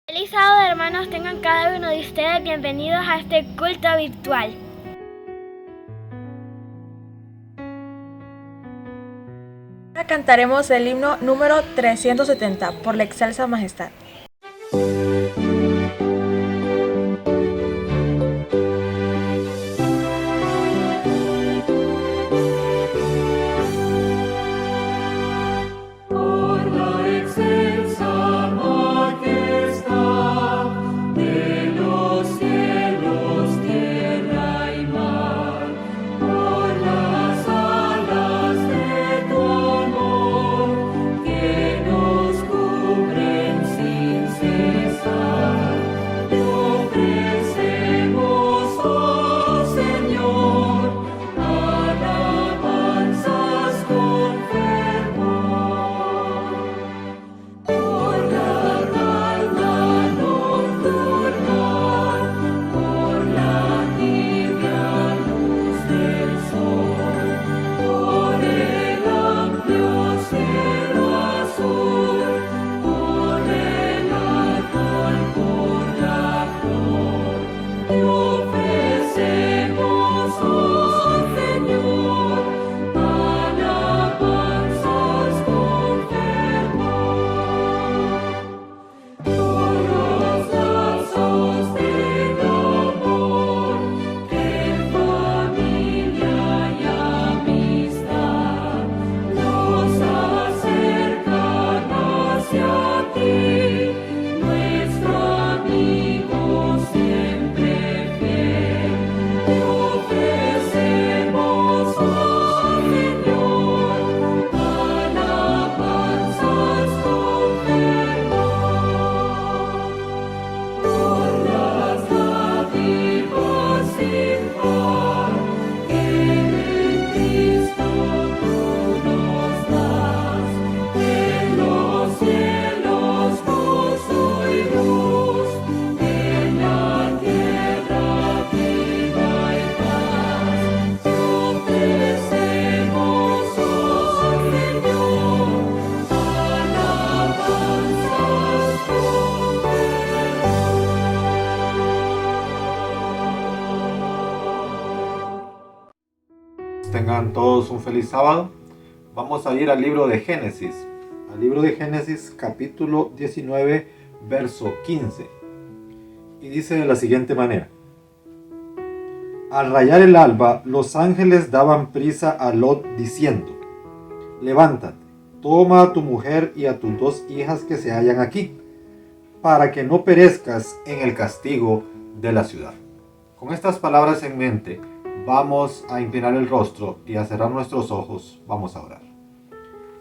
Feliz sábado, hermanos, tengan cada uno de ustedes bienvenidos a este culto virtual. Ahora cantaremos el himno número 370, por la excelsa majestad. Tengan todos un feliz sábado. Vamos a ir al libro de Génesis. Al libro de Génesis capítulo 19, verso 15. Y dice de la siguiente manera. Al rayar el alba, los ángeles daban prisa a Lot diciendo: levántate, toma a tu mujer y a tus 2 hijas que se hallan aquí, para que no perezcas en el castigo de la ciudad. Con estas palabras en mente, vamos a inclinar el rostro y a cerrar nuestros ojos. Vamos a orar.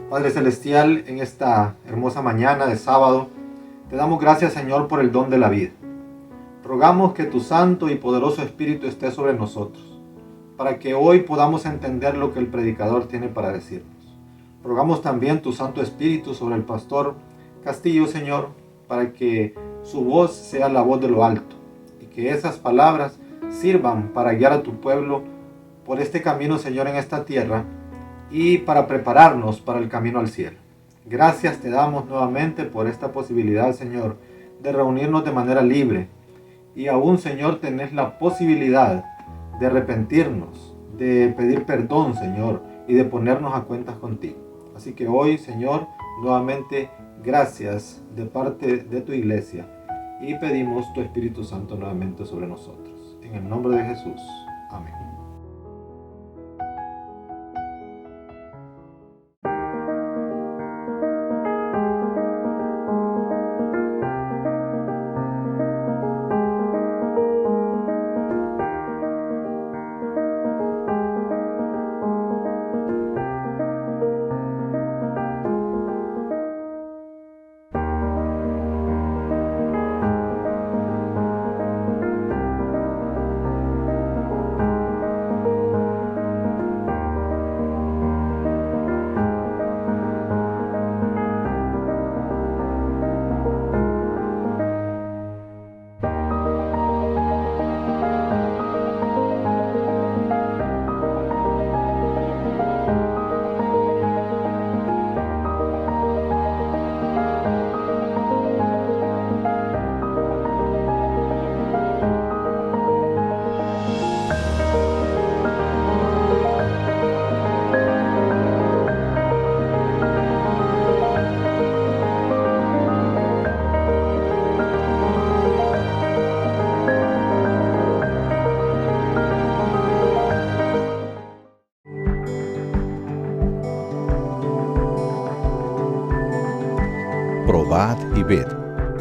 Padre Celestial, en esta hermosa mañana de sábado, te damos gracias, Señor, por el don de la vida. Rogamos que tu santo y poderoso Espíritu esté sobre nosotros, para que hoy podamos entender lo que el predicador tiene para decirnos. Rogamos también tu Santo Espíritu sobre el pastor Castillo, Señor, para que su voz sea la voz de lo alto, y que esas palabras sirvan para guiar a tu pueblo por este camino, Señor, en esta tierra, y para prepararnos para el camino al cielo. Gracias te damos nuevamente por esta posibilidad, Señor, de reunirnos de manera libre, y aún, Señor, tenés la posibilidad de arrepentirnos, de pedir perdón, Señor, y de ponernos a cuentas contigo. Así que hoy, Señor, nuevamente gracias de parte de tu iglesia, y pedimos tu Espíritu Santo nuevamente sobre nosotros. En el nombre de Jesús. Amén.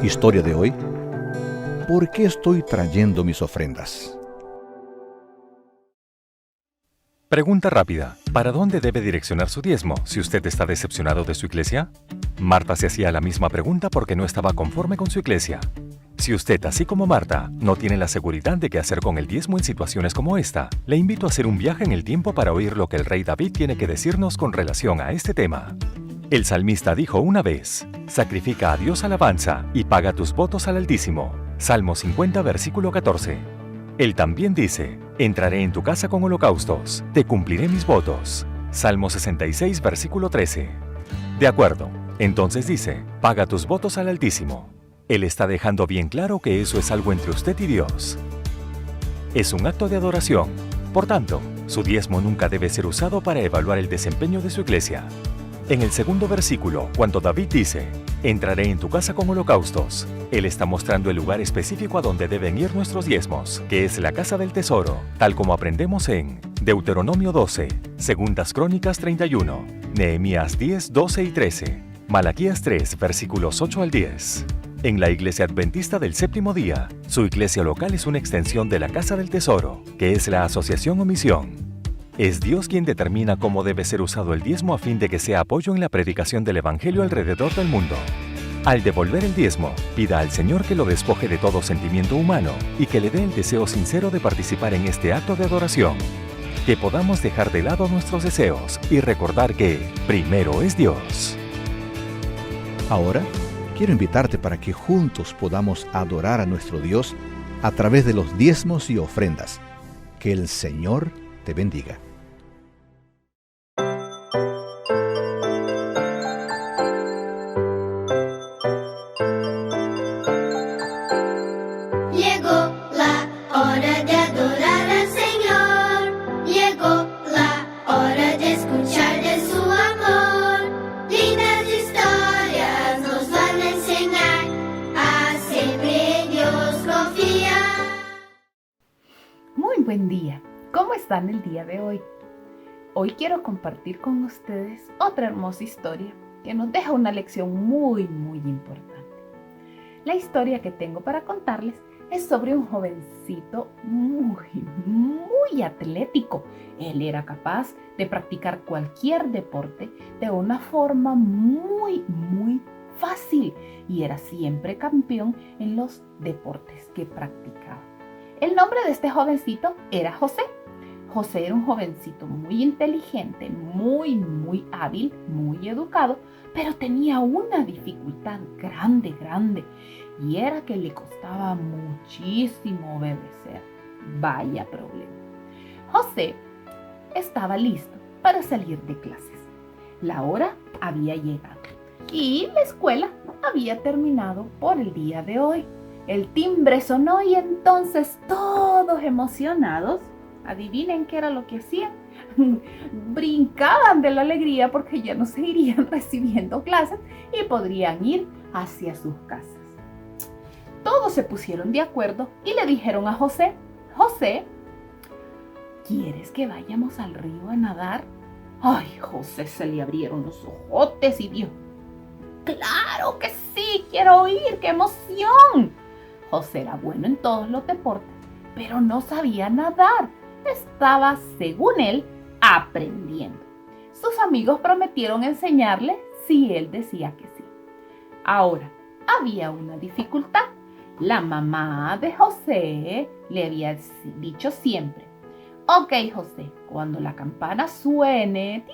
Historia de hoy: ¿por qué estoy trayendo mis ofrendas? Pregunta rápida: ¿para dónde debe direccionar su diezmo si usted está decepcionado de su iglesia? Marta se hacía la misma pregunta porque no estaba conforme con su iglesia. Si usted, así como Marta, no tiene la seguridad de qué hacer con el diezmo en situaciones como esta, le invito a hacer un viaje en el tiempo para oír lo que el rey David tiene que decirnos con relación a este tema. El salmista dijo una vez: sacrifica a Dios alabanza y paga tus votos al Altísimo. Salmo 50, versículo 14. Él también dice: entraré en tu casa con holocaustos, te cumpliré mis votos. Salmo 66, versículo 13. De acuerdo, entonces dice: paga tus votos al Altísimo. Él está dejando bien claro que eso es algo entre usted y Dios. Es un acto de adoración. Por tanto, su diezmo nunca debe ser usado para evaluar el desempeño de su iglesia. En el segundo versículo, cuando David dice: entraré en tu casa con holocaustos, él está mostrando el lugar específico a donde deben ir nuestros diezmos, que es la casa del tesoro, tal como aprendemos en Deuteronomio 12, Segundas Crónicas 31, Nehemías 10, 12 y 13, Malaquías 3, versículos 8 al 10. En la Iglesia Adventista del Séptimo Día, su iglesia local es una extensión de la Casa del Tesoro, que es la asociación o misión. Es Dios quien determina cómo debe ser usado el diezmo a fin de que sea apoyo en la predicación del Evangelio alrededor del mundo. Al devolver el diezmo, pida al Señor que lo despoje de todo sentimiento humano y que le dé el deseo sincero de participar en este acto de adoración. Que podamos dejar de lado nuestros deseos y recordar que primero es Dios. Ahora, quiero invitarte para que juntos podamos adorar a nuestro Dios a través de los diezmos y ofrendas. Que el Señor te bendiga. Llegó la hora de adorar al Señor. Llegó la hora de escuchar de su amor. Lindas historias nos van a enseñar a siempre en Dios confiar. Muy buen día. ¿Cómo están el día de hoy? Hoy quiero compartir con ustedes otra hermosa historia que nos deja una lección muy importante. La historia que tengo para contarles es sobre un jovencito muy atlético. Él era capaz de practicar cualquier deporte de una forma muy fácil y era siempre campeón en los deportes que practicaba. El nombre de este jovencito era José. José era un jovencito muy inteligente, muy hábil, muy educado, pero tenía una dificultad grande, y era que le costaba muchísimo obedecer. Vaya problema. José estaba listo para salir de clases. La hora había llegado y la escuela había terminado por el día de hoy. El timbre sonó y entonces todos emocionados, adivinen qué era lo que hacían. Brincaban de la alegría porque ya no seguirían recibiendo clases y podrían ir hacia sus casas. Todos se pusieron de acuerdo y le dijeron a José: José, ¿quieres que vayamos al río a nadar? Ay, José se le abrieron los ojotes y dijo: ¡claro que sí! ¡Quiero ir! ¡Qué emoción! José era bueno en todos los deportes, pero no sabía nadar. Estaba, según él, aprendiendo. Sus amigos prometieron enseñarle si él decía que sí. Ahora, había una dificultad. La mamá de José le había dicho siempre: ok, José, cuando la campana suene,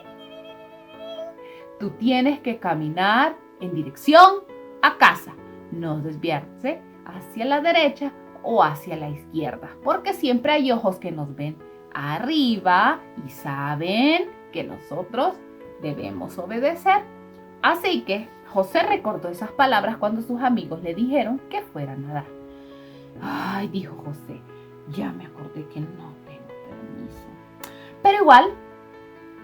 tú tienes que caminar en dirección a casa, no desviarse hacia la derecha o hacia la izquierda, porque siempre hay ojos que nos ven arriba y saben que nosotros debemos obedecer. Así que José recordó esas palabras cuando sus amigos le dijeron que fuera a nadar. Ay, dijo José, ya me acordé que no tengo permiso. Pero igual,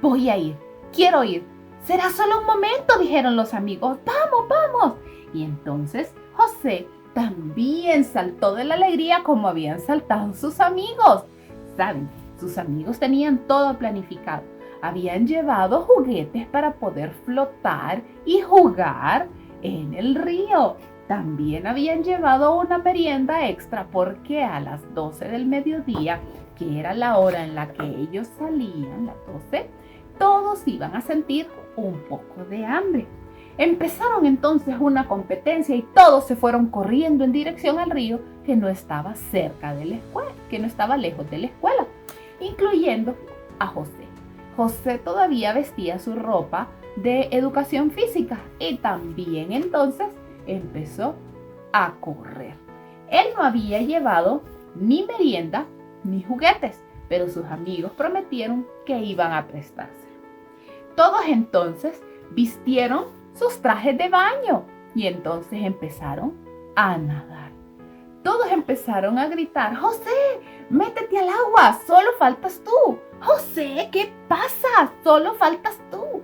voy a ir, quiero ir. Será solo un momento, dijeron los amigos. Vamos, vamos. Y entonces José también saltó de la alegría como habían saltado sus amigos. ¿Saben? Sus amigos tenían todo planificado. Habían llevado juguetes para poder flotar y jugar en el río. también habían llevado una merienda extra porque a las 12 del mediodía, que era la hora en la que ellos salían, las 12, todos iban a sentir un poco de hambre. Empezaron entonces una competencia y todos se fueron corriendo en dirección al río que no estaba cerca de la escuela, que no estaba lejos de la escuela, incluyendo a José. José todavía vestía su ropa de educación física y también entonces empezó a correr. Él no había llevado ni merienda ni juguetes, pero sus amigos prometieron que iban a prestarse. Todos entonces vistieron sus trajes de baño y entonces empezaron a nadar. Todos empezaron a gritar: José, métete al agua, solo faltas tú. José, ¿qué pasa? Solo faltas tú.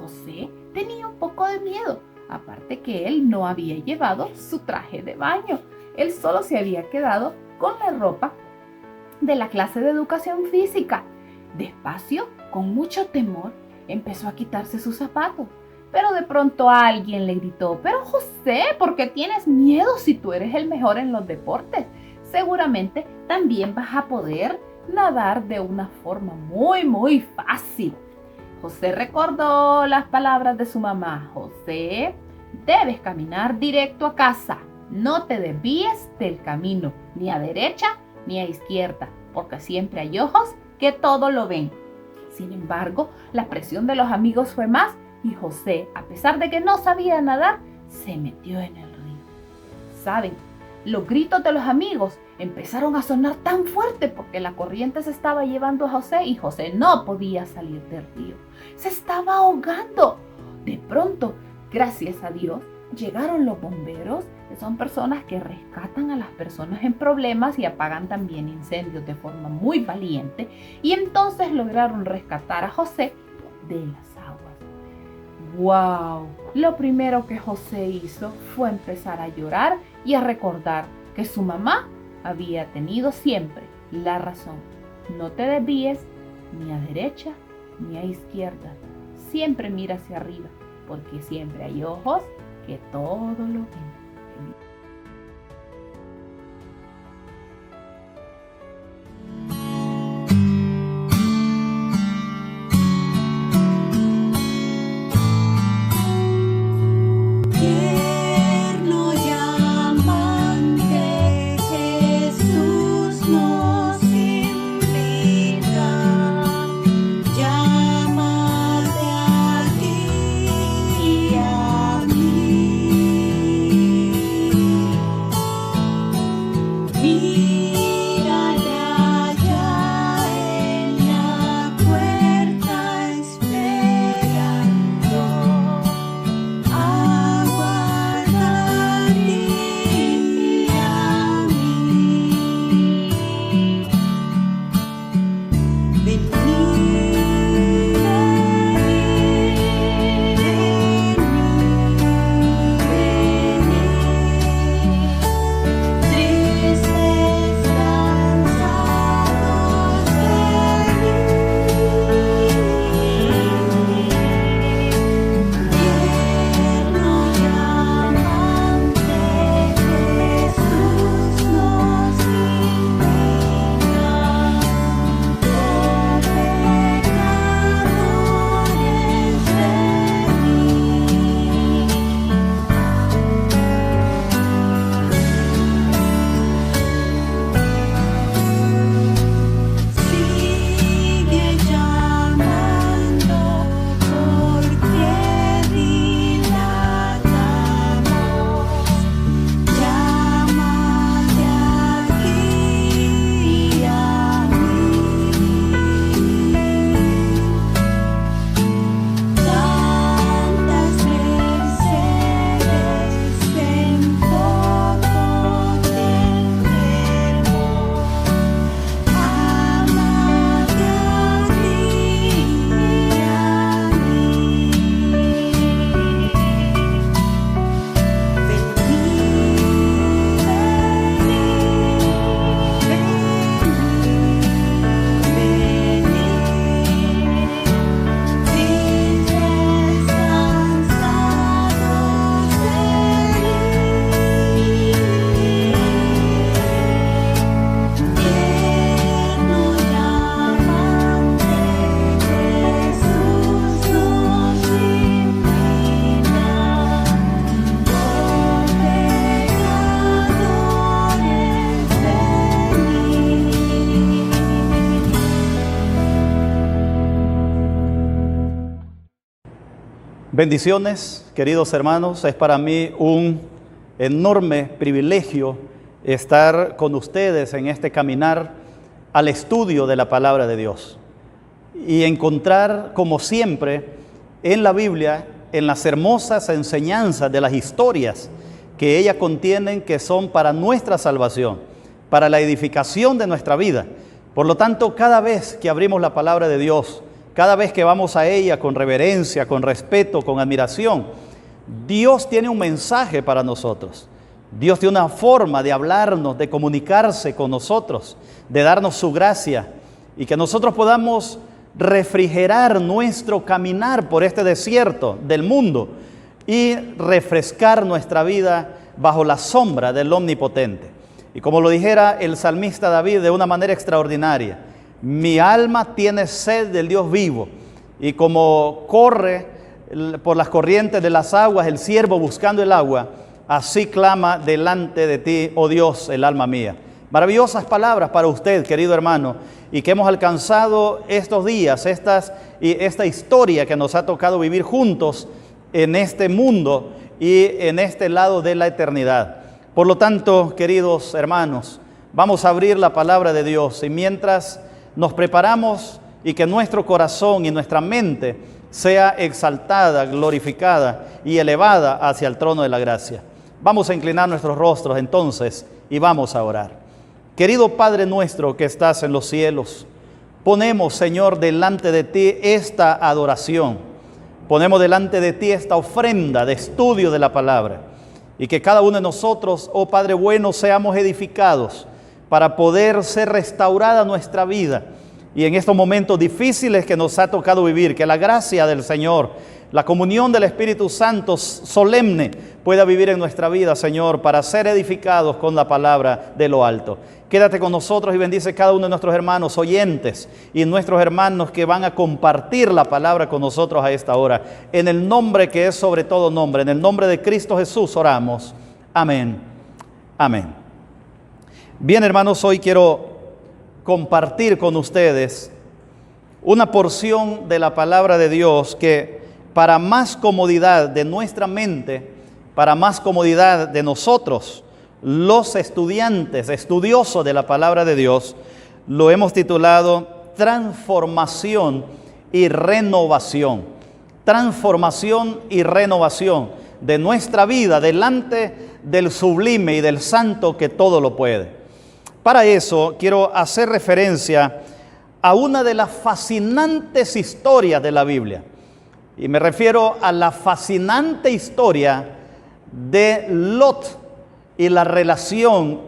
José tenía un poco de miedo, aparte que él no había llevado su traje de baño. Él solo se había quedado con la ropa de la clase de educación física. Despacio, con mucho temor, empezó a quitarse sus zapatos. Pero de pronto alguien le gritó: pero José, ¿por qué tienes miedo si tú eres el mejor en los deportes? Seguramente también vas a poder nadar de una forma muy fácil. José recordó las palabras de su mamá: José, debes caminar directo a casa. No te desvíes del camino, ni a derecha ni a izquierda, porque siempre hay ojos que todo lo ven. Sin embargo, la presión de los amigos fue más y José, a pesar de que no sabía nadar, se metió en el río. ¿Saben? Los gritos de los amigos empezaron a sonar tan fuerte porque la corriente se estaba llevando a José y José no podía salir del río. Se estaba ahogando. De pronto, gracias a Dios, llegaron los bomberos, que son personas que rescatan a las personas en problemas y apagan también incendios de forma muy valiente, y entonces lograron rescatar a José de las aguas. ¡Wow! Lo primero que José hizo fue empezar a llorar y a recordar que su mamá había tenido siempre la razón. No te desvíes ni a derecha ni a izquierda. Siempre mira hacia arriba, porque siempre hay ojos que todo lo ven. Tristeza Bendiciones, queridos hermanos. Es para mí un enorme privilegio estar con ustedes en este caminar al estudio de la palabra de Dios y encontrar, como siempre, en la Biblia, en las hermosas enseñanzas de las historias que ella contienen, que son para nuestra salvación, para la edificación de nuestra vida. Por lo tanto, cada vez que abrimos la palabra de Dios, cada vez que vamos a ella con reverencia, con respeto, con admiración, Dios tiene un mensaje para nosotros. Dios tiene una forma de hablarnos, de comunicarse con nosotros, de darnos su gracia y que nosotros podamos refrigerar nuestro caminar por este desierto del mundo y refrescar nuestra vida bajo la sombra del Omnipotente. Y como lo dijera el salmista David de una manera extraordinaria, mi alma tiene sed del Dios vivo, y como corre por las corrientes de las aguas el ciervo buscando el agua, así clama delante de ti, oh Dios, el alma mía. Maravillosas palabras para usted, querido hermano, y que hemos alcanzado estos días, esta historia que nos ha tocado vivir juntos en este mundo y en este lado de la eternidad. Por lo tanto, queridos hermanos, vamos a abrir la palabra de Dios, y mientras nos preparamos y que nuestro corazón y nuestra mente sea exaltada, glorificada y elevada hacia el trono de la gracia, vamos a inclinar nuestros rostros entonces y vamos a orar. Querido Padre nuestro que estás en los cielos, ponemos, Señor, delante de ti esta adoración, ponemos delante de ti esta ofrenda de estudio de la palabra, y que cada uno de nosotros, oh Padre bueno, seamos edificados para poder ser restaurada nuestra vida. Y en estos momentos difíciles que nos ha tocado vivir, que la gracia del Señor, la comunión del Espíritu Santo solemne pueda vivir en nuestra vida, Señor, para ser edificados con la palabra de lo alto. Quédate con nosotros y bendice cada uno de nuestros hermanos oyentes y nuestros hermanos que van a compartir la palabra con nosotros a esta hora. En el nombre que es sobre todo nombre, en el nombre de Cristo Jesús oramos. Amén. Amén. Bien, hermanos, hoy quiero compartir con ustedes una porción de la palabra de Dios que, para más comodidad de nuestra mente, para más comodidad de nosotros, los estudiantes, estudiosos de la palabra de Dios, lo hemos titulado Transformación y Renovación. Transformación y renovación de nuestra vida delante del sublime y del santo que todo lo puede. Para eso quiero hacer referencia a una de las fascinantes historias de la Biblia. Y me refiero a la fascinante historia de Lot y la relación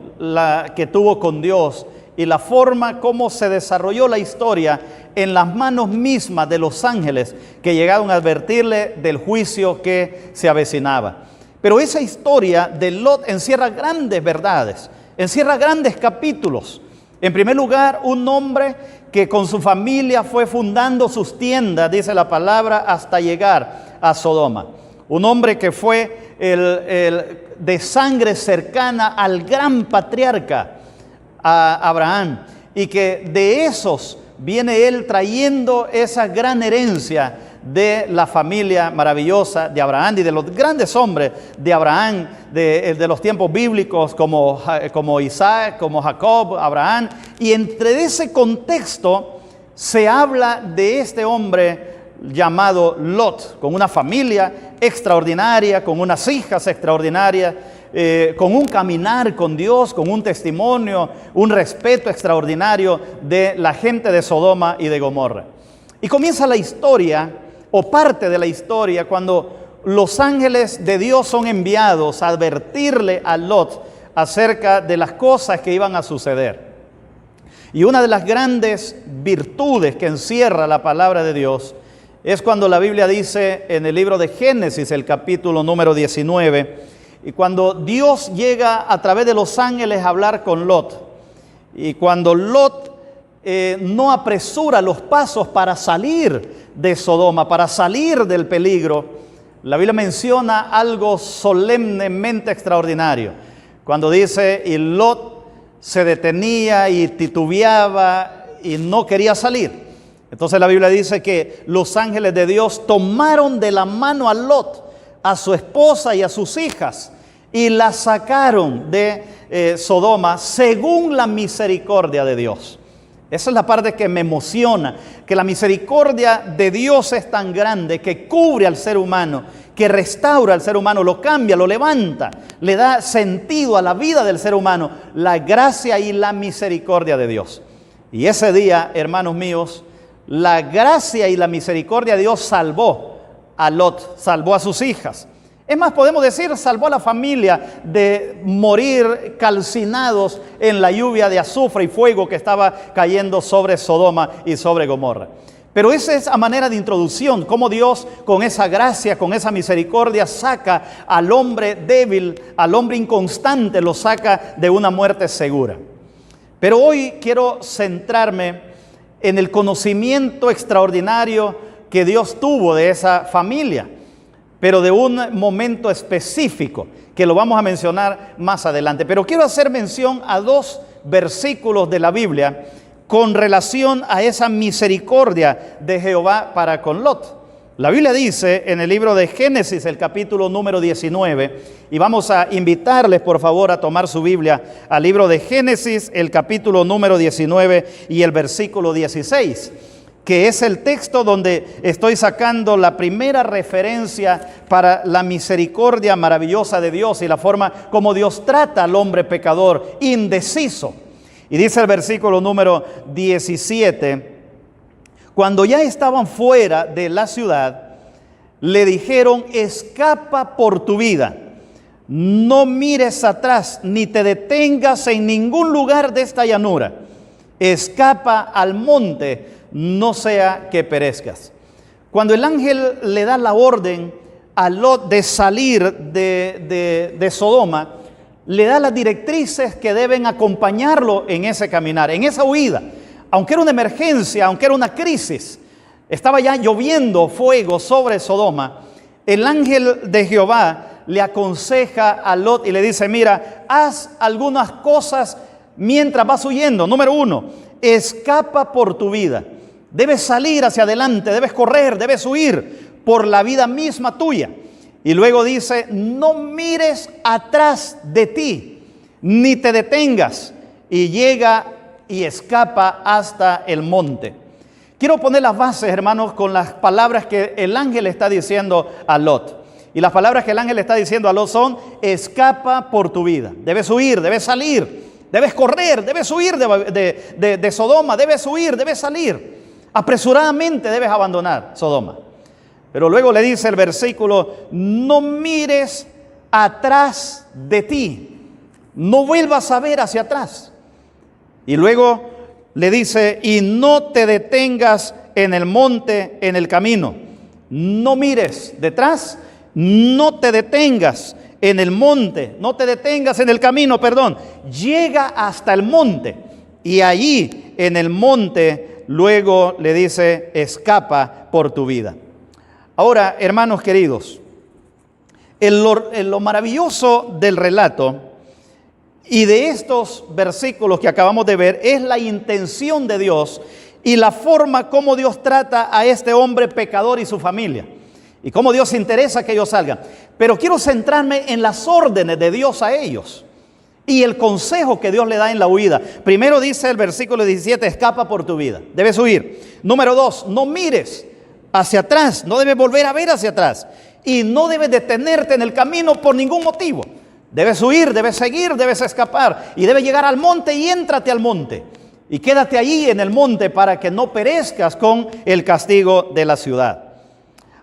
que tuvo con Dios y la forma como se desarrolló la historia en las manos mismas de los ángeles que llegaron a advertirle del juicio que se avecinaba. Pero esa historia de Lot encierra grandes verdades, encierra grandes capítulos. En primer lugar, un hombre que con su familia fue fundando sus tiendas, dice la palabra, hasta llegar a Sodoma. Un hombre que fue de sangre cercana al gran patriarca, a Abraham, y que de esos viene él trayendo esa gran herencia de la familia maravillosa de Abraham y de los grandes hombres de Abraham, de los tiempos bíblicos como Isaac, como Jacob, Abraham. Y entre ese contexto se habla de este hombre llamado Lot, con una familia extraordinaria, con unas hijas extraordinarias, con un caminar con Dios, con un testimonio, un respeto extraordinario de la gente de Sodoma y de Gomorra. Y comienza la historia, o parte de la historia, cuando los ángeles de Dios son enviados a advertirle a Lot acerca de las cosas que iban a suceder. Y una de las grandes virtudes que encierra la palabra de Dios es cuando la Biblia dice en el libro de Génesis, el capítulo número 19, y cuando Dios llega a través de los ángeles a hablar con Lot, y cuando Lot no apresura los pasos para salir de Sodoma, para salir del peligro, la Biblia menciona algo solemnemente extraordinario. Cuando dice, y Lot se detenía y titubeaba y no quería salir. Entonces la Biblia dice que los ángeles de Dios tomaron de la mano a Lot, a su esposa y a sus hijas, y las sacaron de Sodoma según la misericordia de Dios. Esa es la parte que me emociona, que la misericordia de Dios es tan grande que cubre al ser humano, que restaura al ser humano, lo cambia, lo levanta, le da sentido a la vida del ser humano, la gracia y la misericordia de Dios. Y ese día, hermanos míos, la gracia y la misericordia de Dios salvó a Lot, salvó a sus hijas. Es más, podemos decir, salvó a la familia de morir calcinados en la lluvia de azufre y fuego que estaba cayendo sobre Sodoma y sobre Gomorra. Pero esa es a manera de introducción, cómo Dios con esa gracia, con esa misericordia saca al hombre débil, al hombre inconstante, lo saca de una muerte segura. Pero hoy quiero centrarme en el conocimiento extraordinario que Dios tuvo de esa familia, pero de un momento específico que lo vamos a mencionar más adelante. Pero quiero hacer mención a dos versículos de la Biblia con relación a esa misericordia de Jehová para con Lot. La Biblia dice en el libro de Génesis, el capítulo número 19, y vamos a invitarles por favor a tomar su Biblia al libro de Génesis, el capítulo número 19 y el versículo 16. Que es el texto donde estoy sacando la primera referencia para la misericordia maravillosa de Dios y la forma como Dios trata al hombre pecador, indeciso. Y dice el versículo número 17, cuando ya estaban fuera de la ciudad, le dijeron, escapa por tu vida, no mires atrás, ni te detengas en ningún lugar de esta llanura, escapa al monte, no sea que perezcas. Cuando el ángel le da la orden a Lot de salir de Sodoma, le da las directrices que deben acompañarlo en ese caminar, en esa huida. Aunque era una emergencia, aunque era una crisis, estaba ya lloviendo fuego sobre Sodoma, el ángel de Jehová le aconseja a Lot y le dice, mira, haz algunas cosas mientras vas huyendo. Número 1, escapa por tu vida. Debes salir hacia adelante, debes correr, debes huir por la vida misma tuya. Y luego dice, no mires atrás de ti, ni te detengas, y llega y escapa hasta el monte. Quiero poner las bases, hermanos, con las palabras que el ángel está diciendo a Lot. Y las palabras que el ángel está diciendo a Lot son, escapa por tu vida. Debes huir, debes salir, debes correr, debes huir de Sodoma, debes huir, debes salir. Apresuradamente debes abandonar Sodoma. Pero luego le dice el versículo, no mires atrás de ti, no vuelvas a ver hacia atrás. Y luego le dice, y no te detengas en el monte, en el camino. No mires detrás, no te detengas en el monte, no te detengas en el camino, perdón. Llega hasta el monte y allí en el monte luego le dice, escapa por tu vida. Ahora, hermanos queridos, lo maravilloso del relato y de estos versículos que acabamos de ver es la intención de Dios y la forma como Dios trata a este hombre pecador y su familia. Y cómo Dios se interesa que ellos salgan. Pero quiero centrarme en las órdenes de Dios a ellos y el consejo que Dios le da en la huida. Primero dice el versículo 17, escapa por tu vida, debes huir. Número 2, no mires hacia atrás, no debes volver a ver hacia atrás. Y no debes detenerte en el camino por ningún motivo. Debes huir, debes seguir, debes escapar. Y debes llegar al monte y éntrate al monte. Y quédate allí en el monte para que no perezcas con el castigo de la ciudad.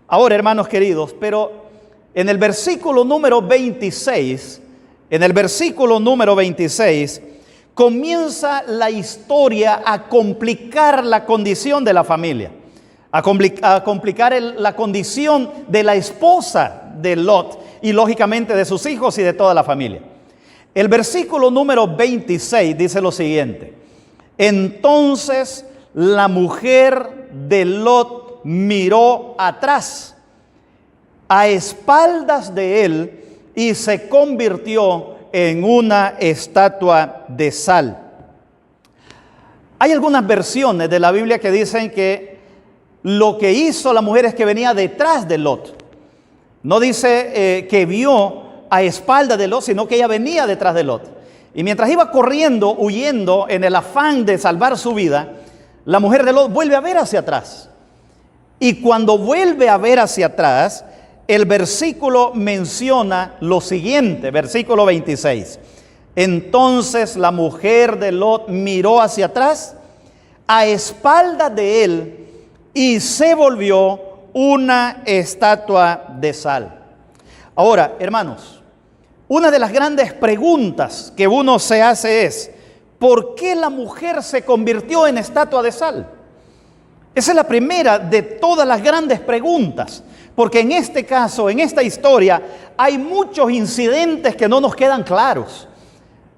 Ahora, hermanos queridos, pero en el versículo número 26, comienza la historia a complicar la condición de la familia, a complicar la condición de la esposa de Lot y lógicamente de sus hijos y de toda la familia. El versículo número 26 dice lo siguiente: entonces la mujer de Lot miró atrás, a espaldas de él, y se convirtió en una estatua de sal. Hay algunas versiones de la Biblia que dicen que lo que hizo la mujer es que venía detrás de Lot. No dice que vio a espalda de Lot, sino que ella venía detrás de Lot. Y mientras iba corriendo, huyendo, en el afán de salvar su vida, la mujer de Lot vuelve a ver hacia atrás. Y cuando vuelve a ver hacia atrás, el versículo menciona lo siguiente, versículo 26. Entonces la mujer de Lot miró hacia atrás, a espalda de él, y se volvió una estatua de sal. Ahora, hermanos, una de las grandes preguntas que uno se hace es, ¿por qué la mujer se convirtió en estatua de sal? Esa es la primera de todas las grandes preguntas, porque en este caso, en esta historia, hay muchos incidentes que no nos quedan claros.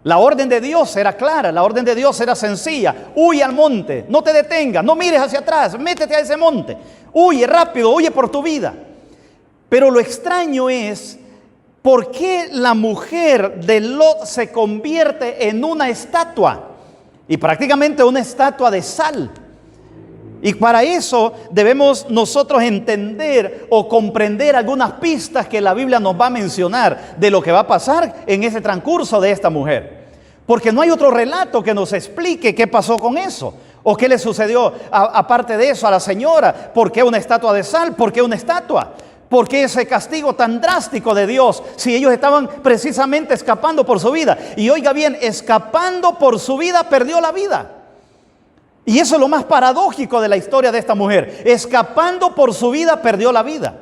La orden de Dios era clara, la orden de Dios era sencilla. Huye al monte, no te detengas, no mires hacia atrás, métete a ese monte. Huye rápido, huye por tu vida. Pero lo extraño es, ¿por qué la mujer de Lot se convierte en una estatua? Y prácticamente una estatua de sal. Y para eso debemos nosotros entender o comprender algunas pistas que la Biblia nos va a mencionar de lo que va a pasar en ese transcurso de esta mujer. Porque no hay otro relato que nos explique qué pasó con eso. O qué le sucedió aparte de eso a la señora. ¿Por qué una estatua de sal? ¿Por qué una estatua? ¿Por qué ese castigo tan drástico de Dios si ellos estaban precisamente escapando por su vida? Y oiga bien, escapando por su vida perdió la vida. Y eso es lo más paradójico de la historia de esta mujer. Escapando por su vida, perdió la vida.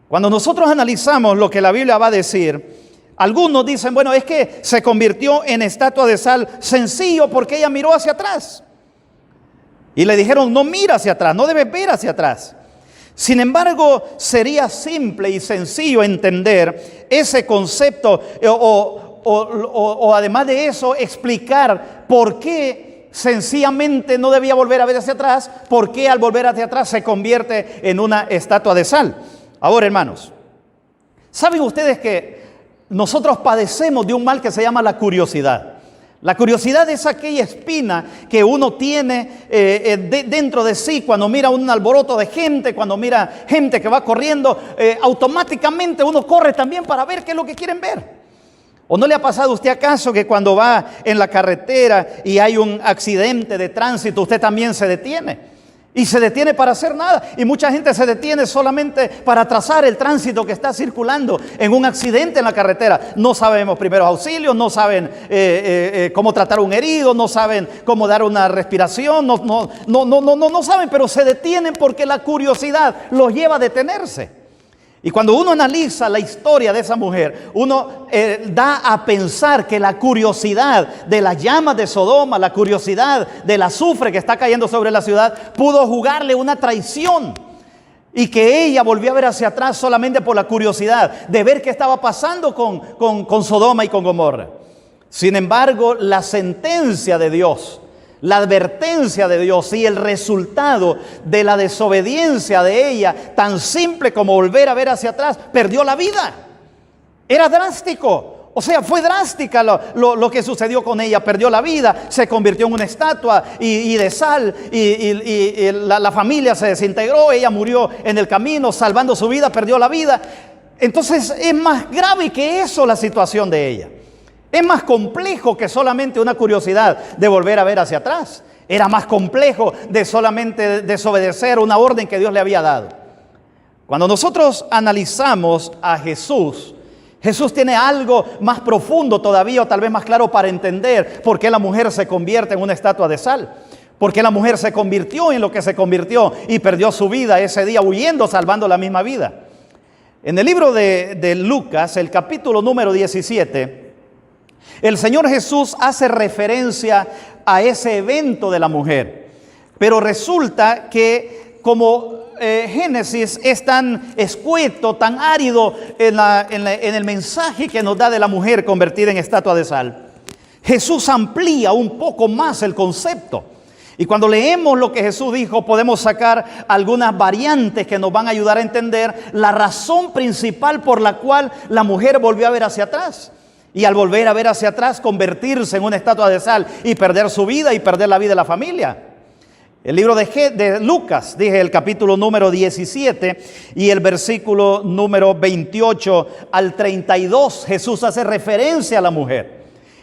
Cuando nosotros analizamos lo que la Biblia va a decir, algunos dicen, bueno, es que se convirtió en estatua de sal sencillo porque ella miró hacia atrás. Y le dijeron, no mira hacia atrás, no debes ver hacia atrás. Sin embargo, sería simple y sencillo entender ese concepto o además de eso, explicar por qué sencillamente no debía volver a ver hacia atrás, por qué al volver hacia atrás se convierte en una estatua de sal. Ahora, hermanos, ¿saben ustedes que nosotros padecemos de un mal que se llama la curiosidad? La curiosidad es aquella espina que uno tiene dentro de sí cuando mira un alboroto de gente, cuando mira gente que va corriendo, automáticamente uno corre también para ver qué es lo que quieren ver. ¿O no le ha pasado a usted acaso que cuando va en la carretera y hay un accidente de tránsito, usted también se detiene? Y se detiene para hacer nada. Y mucha gente se detiene solamente para trazar el tránsito que está circulando en un accidente en la carretera. No sabemos primeros auxilios, no saben cómo tratar a un herido, no saben cómo dar una respiración, no saben, pero se detienen porque la curiosidad los lleva a detenerse. Y cuando uno analiza la historia de esa mujer, uno da a pensar que la curiosidad de las llamas de Sodoma, la curiosidad del azufre que está cayendo sobre la ciudad, pudo jugarle una traición. Y que ella volvió a ver hacia atrás solamente por la curiosidad de ver qué estaba pasando con Sodoma y con Gomorra. Sin embargo, la sentencia de Dios, la advertencia de Dios y el resultado de la desobediencia de ella, tan simple como volver a ver hacia atrás, perdió la vida. Era drástico, o sea, fue drástica lo que sucedió con ella. Perdió la vida, se convirtió en una estatua y de sal y la familia se desintegró, ella murió en el camino salvando su vida, perdió la vida. Entonces es más grave que eso la situación de ella. Es más complejo que solamente una curiosidad de volver a ver hacia atrás. Era más complejo de solamente desobedecer una orden que Dios le había dado. Cuando nosotros analizamos a Jesús, Jesús tiene algo más profundo todavía, o tal vez más claro para entender por qué la mujer se convierte en una estatua de sal. Por qué la mujer se convirtió en lo que se convirtió y perdió su vida ese día huyendo, salvando la misma vida. En el libro de Lucas, el capítulo número 17, el Señor Jesús hace referencia a ese evento de la mujer. Pero resulta que como Génesis es tan escueto, tan árido en el mensaje que nos da de la mujer convertida en estatua de sal, Jesús amplía un poco más el concepto. Y cuando leemos lo que Jesús dijo, podemos sacar algunas variantes que nos van a ayudar a entender la razón principal por la cual la mujer volvió a ver hacia atrás. Y al volver a ver hacia atrás, convertirse en una estatua de sal y perder su vida y perder la vida de la familia. El libro de Lucas, dije, el capítulo número 17 y el versículo número 28 al 32, Jesús hace referencia a la mujer.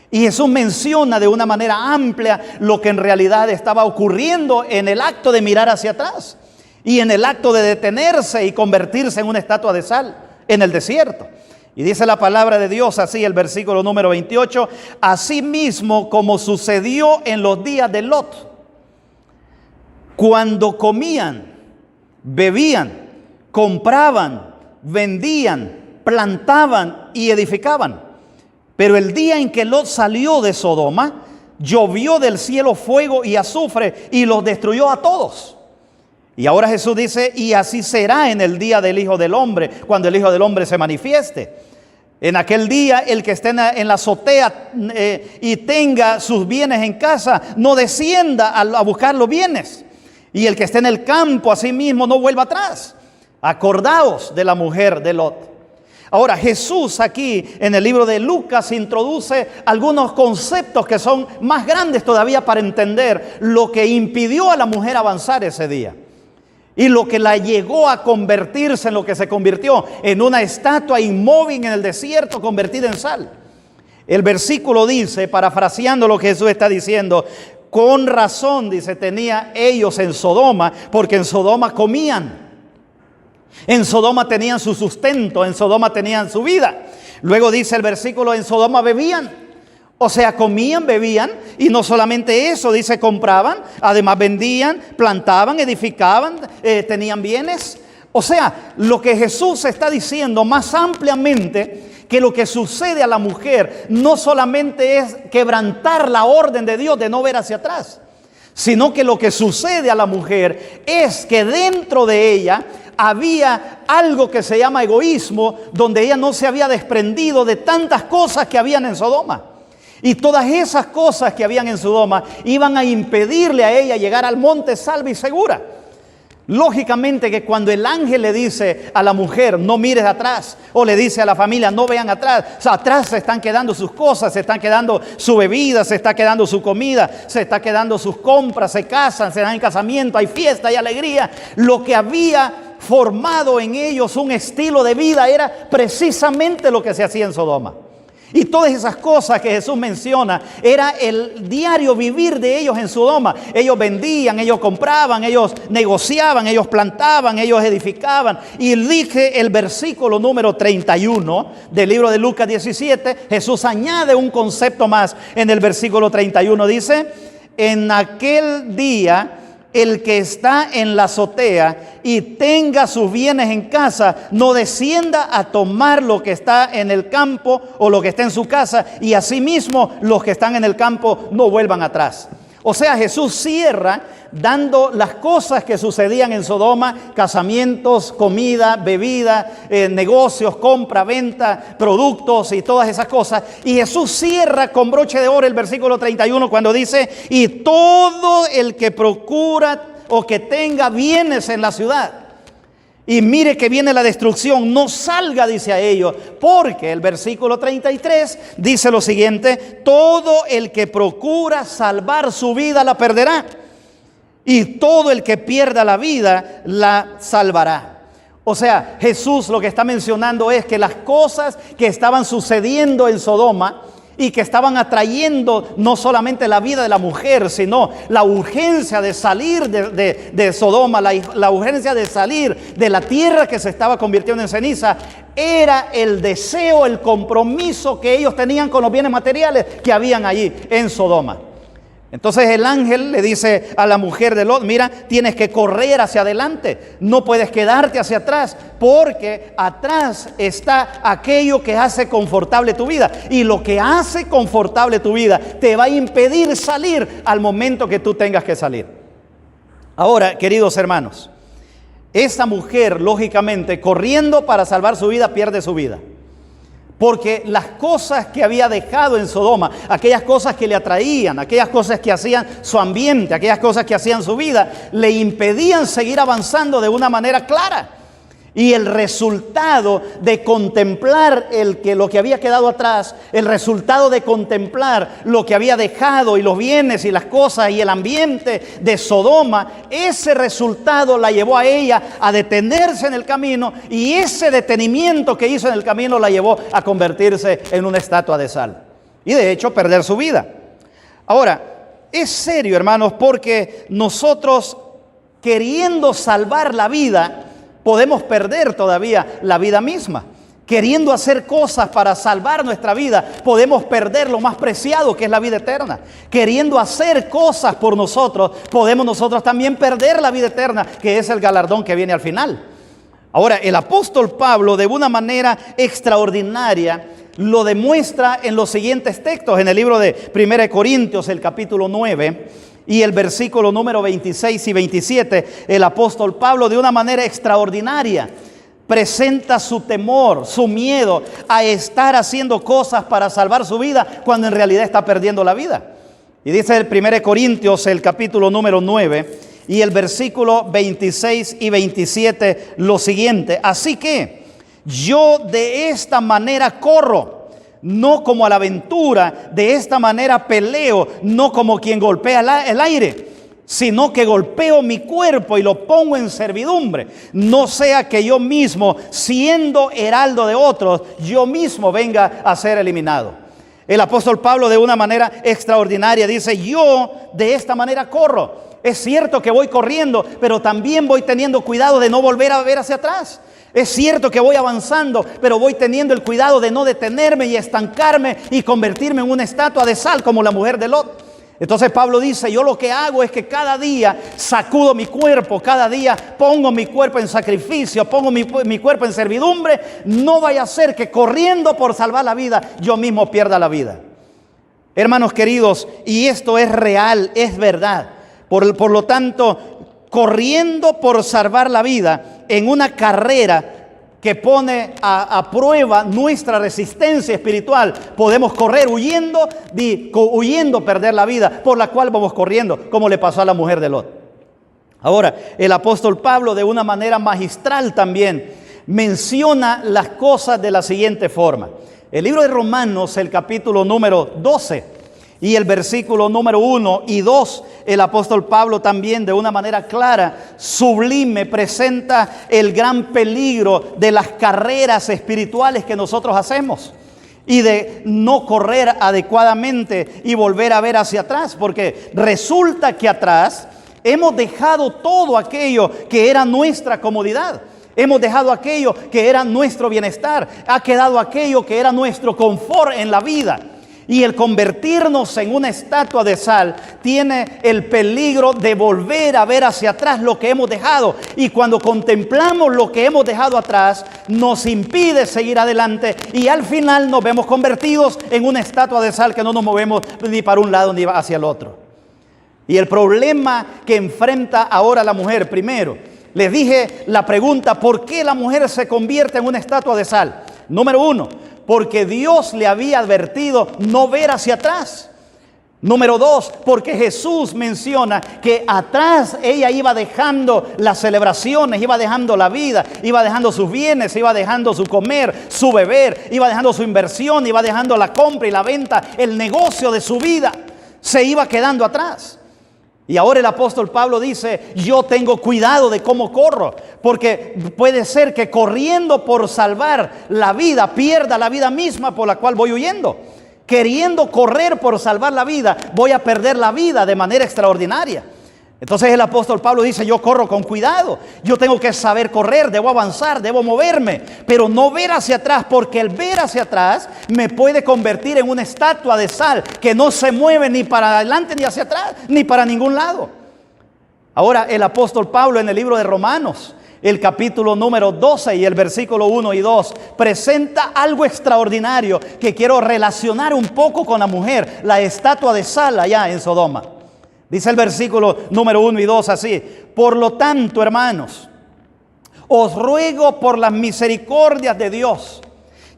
Y Jesús menciona de una manera amplia lo que en realidad estaba ocurriendo en el acto de mirar hacia atrás y en el acto de detenerse y convertirse en una estatua de sal en el desierto. Y dice la palabra de Dios así, el versículo número 28, así mismo como sucedió en los días de Lot, cuando comían, bebían, compraban, vendían, plantaban y edificaban. Pero el día en que Lot salió de Sodoma, llovió del cielo fuego y azufre y los destruyó a todos. Y ahora Jesús dice, y así será en el día del Hijo del Hombre, cuando el Hijo del Hombre se manifieste. En aquel día, el que esté en la azotea y tenga sus bienes en casa, no descienda a buscar los bienes. Y el que esté en el campo, asimismo, no vuelva atrás. Acordaos de la mujer de Lot. Ahora, Jesús aquí en el libro de Lucas introduce algunos conceptos que son más grandes todavía para entender lo que impidió a la mujer avanzar ese día. Y lo que la llegó a convertirse en lo que se convirtió, en una estatua inmóvil en el desierto convertida en sal. El versículo dice, parafraseando lo que Jesús está diciendo, con razón, dice, tenía ellos en Sodoma, porque en Sodoma comían. En Sodoma tenían su sustento, en Sodoma tenían su vida. Luego dice el versículo, en Sodoma bebían. O sea, comían, bebían, y no solamente eso, dice, compraban, además vendían, plantaban, edificaban, tenían bienes. O sea, lo que Jesús está diciendo más ampliamente, que lo que sucede a la mujer no solamente es quebrantar la orden de Dios de no ver hacia atrás, sino que lo que sucede a la mujer es que dentro de ella había algo que se llama egoísmo, donde ella no se había desprendido de tantas cosas que habían en Sodoma. Y todas esas cosas que habían en Sodoma iban a impedirle a ella llegar al monte salva y segura. Lógicamente que cuando el ángel le dice a la mujer, no mires atrás, o le dice a la familia, no vean atrás, o sea, atrás se están quedando sus cosas, se están quedando su bebida, se está quedando su comida, se está quedando sus compras, se casan, se dan en casamiento, hay fiesta, hay alegría. Lo que había formado en ellos un estilo de vida era precisamente lo que se hacía en Sodoma. Y todas esas cosas que Jesús menciona era el diario vivir de ellos en Sodoma. Ellos vendían, ellos compraban, ellos negociaban, ellos plantaban, ellos edificaban. Y dije el versículo número 31 del libro de Lucas 17, Jesús añade un concepto más en el versículo 31. Dice, en aquel día el que está en la azotea y tenga sus bienes en casa, no descienda a tomar lo que está en el campo o lo que está en su casa, y asimismo los que están en el campo no vuelvan atrás. O sea, Jesús cierra dando las cosas que sucedían en Sodoma: casamientos, comida, bebida, negocios, compra, venta, productos y todas esas cosas. Y Jesús cierra con broche de oro el versículo 31 cuando dice, y todo el que procura o que tenga bienes en la ciudad y mire que viene la destrucción, no salga, dice a ellos, porque el versículo 33 dice lo siguiente: todo el que procura salvar su vida la perderá, y todo el que pierda la vida la salvará. O sea, Jesús lo que está mencionando es que las cosas que estaban sucediendo en Sodoma y que estaban atrayendo no solamente la vida de la mujer, sino la urgencia de salir de Sodoma, la urgencia de salir de la tierra que se estaba convirtiendo en ceniza, era el deseo, el compromiso que ellos tenían con los bienes materiales que habían allí en Sodoma. Entonces el ángel le dice a la mujer de Lot, mira, tienes que correr hacia adelante, no puedes quedarte hacia atrás, porque atrás está aquello que hace confortable tu vida. Y lo que hace confortable tu vida te va a impedir salir al momento que tú tengas que salir. Ahora, queridos hermanos, esta mujer, lógicamente, corriendo para salvar su vida, pierde su vida. Porque las cosas que había dejado en Sodoma, aquellas cosas que le atraían, aquellas cosas que hacían su ambiente, aquellas cosas que hacían su vida, le impedían seguir avanzando de una manera clara. Y el resultado de contemplar lo que había quedado atrás, el resultado de contemplar lo que había dejado y los bienes y las cosas y el ambiente de Sodoma, ese resultado la llevó a ella a detenerse en el camino, y ese detenimiento que hizo en el camino la llevó a convertirse en una estatua de sal y de hecho perder su vida. Ahora, es serio, hermanos, porque nosotros, queriendo salvar la vida, podemos perder todavía la vida misma. Queriendo hacer cosas para salvar nuestra vida, podemos perder lo más preciado, que es la vida eterna. Queriendo hacer cosas por nosotros, podemos nosotros también perder la vida eterna, que es el galardón que viene al final. Ahora, el apóstol Pablo, de una manera extraordinaria, lo demuestra en los siguientes textos. En el libro de 1 Corintios, el capítulo 9, y el versículo número 26 y 27, el apóstol Pablo, de una manera extraordinaria, presenta su temor, su miedo a estar haciendo cosas para salvar su vida, cuando en realidad está perdiendo la vida. Y dice el 1 Corintios, el capítulo número 9, y el versículo 26 y 27, lo siguiente: así que yo de esta manera corro, no como a la aventura, de esta manera peleo, no como quien golpea el aire, sino que golpeo mi cuerpo y lo pongo en servidumbre, no sea que yo mismo, siendo heraldo de otros, yo mismo venga a ser eliminado. El apóstol Pablo, de una manera extraordinaria, dice: yo de esta manera corro. Es cierto que voy corriendo, pero también voy teniendo cuidado de no volver a ver hacia atrás. Es cierto que voy avanzando, pero voy teniendo el cuidado de no detenerme y estancarme y convertirme en una estatua de sal como la mujer de Lot. Entonces Pablo dice: yo lo que hago es que cada día sacudo mi cuerpo, cada día pongo mi cuerpo en sacrificio, pongo mi cuerpo en servidumbre. No vaya a ser que corriendo por salvar la vida, yo mismo pierda la vida. Hermanos queridos, y esto es real, es verdad. Por lo tanto, corriendo por salvar la vida en una carrera que pone a prueba nuestra resistencia espiritual, podemos correr huyendo perder la vida por la cual vamos corriendo, como le pasó a la mujer de Lot. Ahora, el apóstol Pablo, de una manera magistral también, menciona las cosas de la siguiente forma. El libro de Romanos, el capítulo número 12, y el versículo número 1 y 2, el apóstol Pablo también, de una manera clara, sublime, presenta el gran peligro de las carreras espirituales que nosotros hacemos y de no correr adecuadamente y volver a ver hacia atrás, porque resulta que atrás hemos dejado todo aquello que era nuestra comodidad. Hemos dejado aquello que era nuestro bienestar. Ha quedado aquello que era nuestro confort en la vida. Y el convertirnos en una estatua de sal tiene el peligro de volver a ver hacia atrás lo que hemos dejado. Y cuando contemplamos lo que hemos dejado atrás, nos impide seguir adelante. Y al final nos vemos convertidos en una estatua de sal que no nos movemos ni para un lado ni hacia el otro. Y el problema que enfrenta ahora la mujer, primero, les dije la pregunta: ¿por qué la mujer se convierte en una estatua de sal? Número 1, porque Dios le había advertido no ver hacia atrás. Número 2, porque Jesús menciona que atrás ella iba dejando las celebraciones, iba dejando la vida, iba dejando sus bienes, iba dejando su comer, su beber, iba dejando su inversión, iba dejando la compra y la venta, el negocio de su vida, se iba quedando atrás. Y ahora el apóstol Pablo dice: yo tengo cuidado de cómo corro, porque puede ser que corriendo por salvar la vida pierda la vida misma por la cual voy huyendo. Queriendo correr por salvar la vida, voy a perder la vida de manera extraordinaria. Entonces el apóstol Pablo dice: yo corro con cuidado, yo tengo que saber correr, debo avanzar, debo moverme, pero no ver hacia atrás, porque el ver hacia atrás me puede convertir en una estatua de sal que no se mueve ni para adelante ni hacia atrás, ni para ningún lado. Ahora el apóstol Pablo, en el libro de Romanos, el capítulo número 12 y el versículo 1 y 2, presenta algo extraordinario que quiero relacionar un poco con la mujer, la estatua de sal allá en Sodoma. Dice el versículo número 1 y 2 así: por lo tanto, hermanos, os ruego por las misericordias de Dios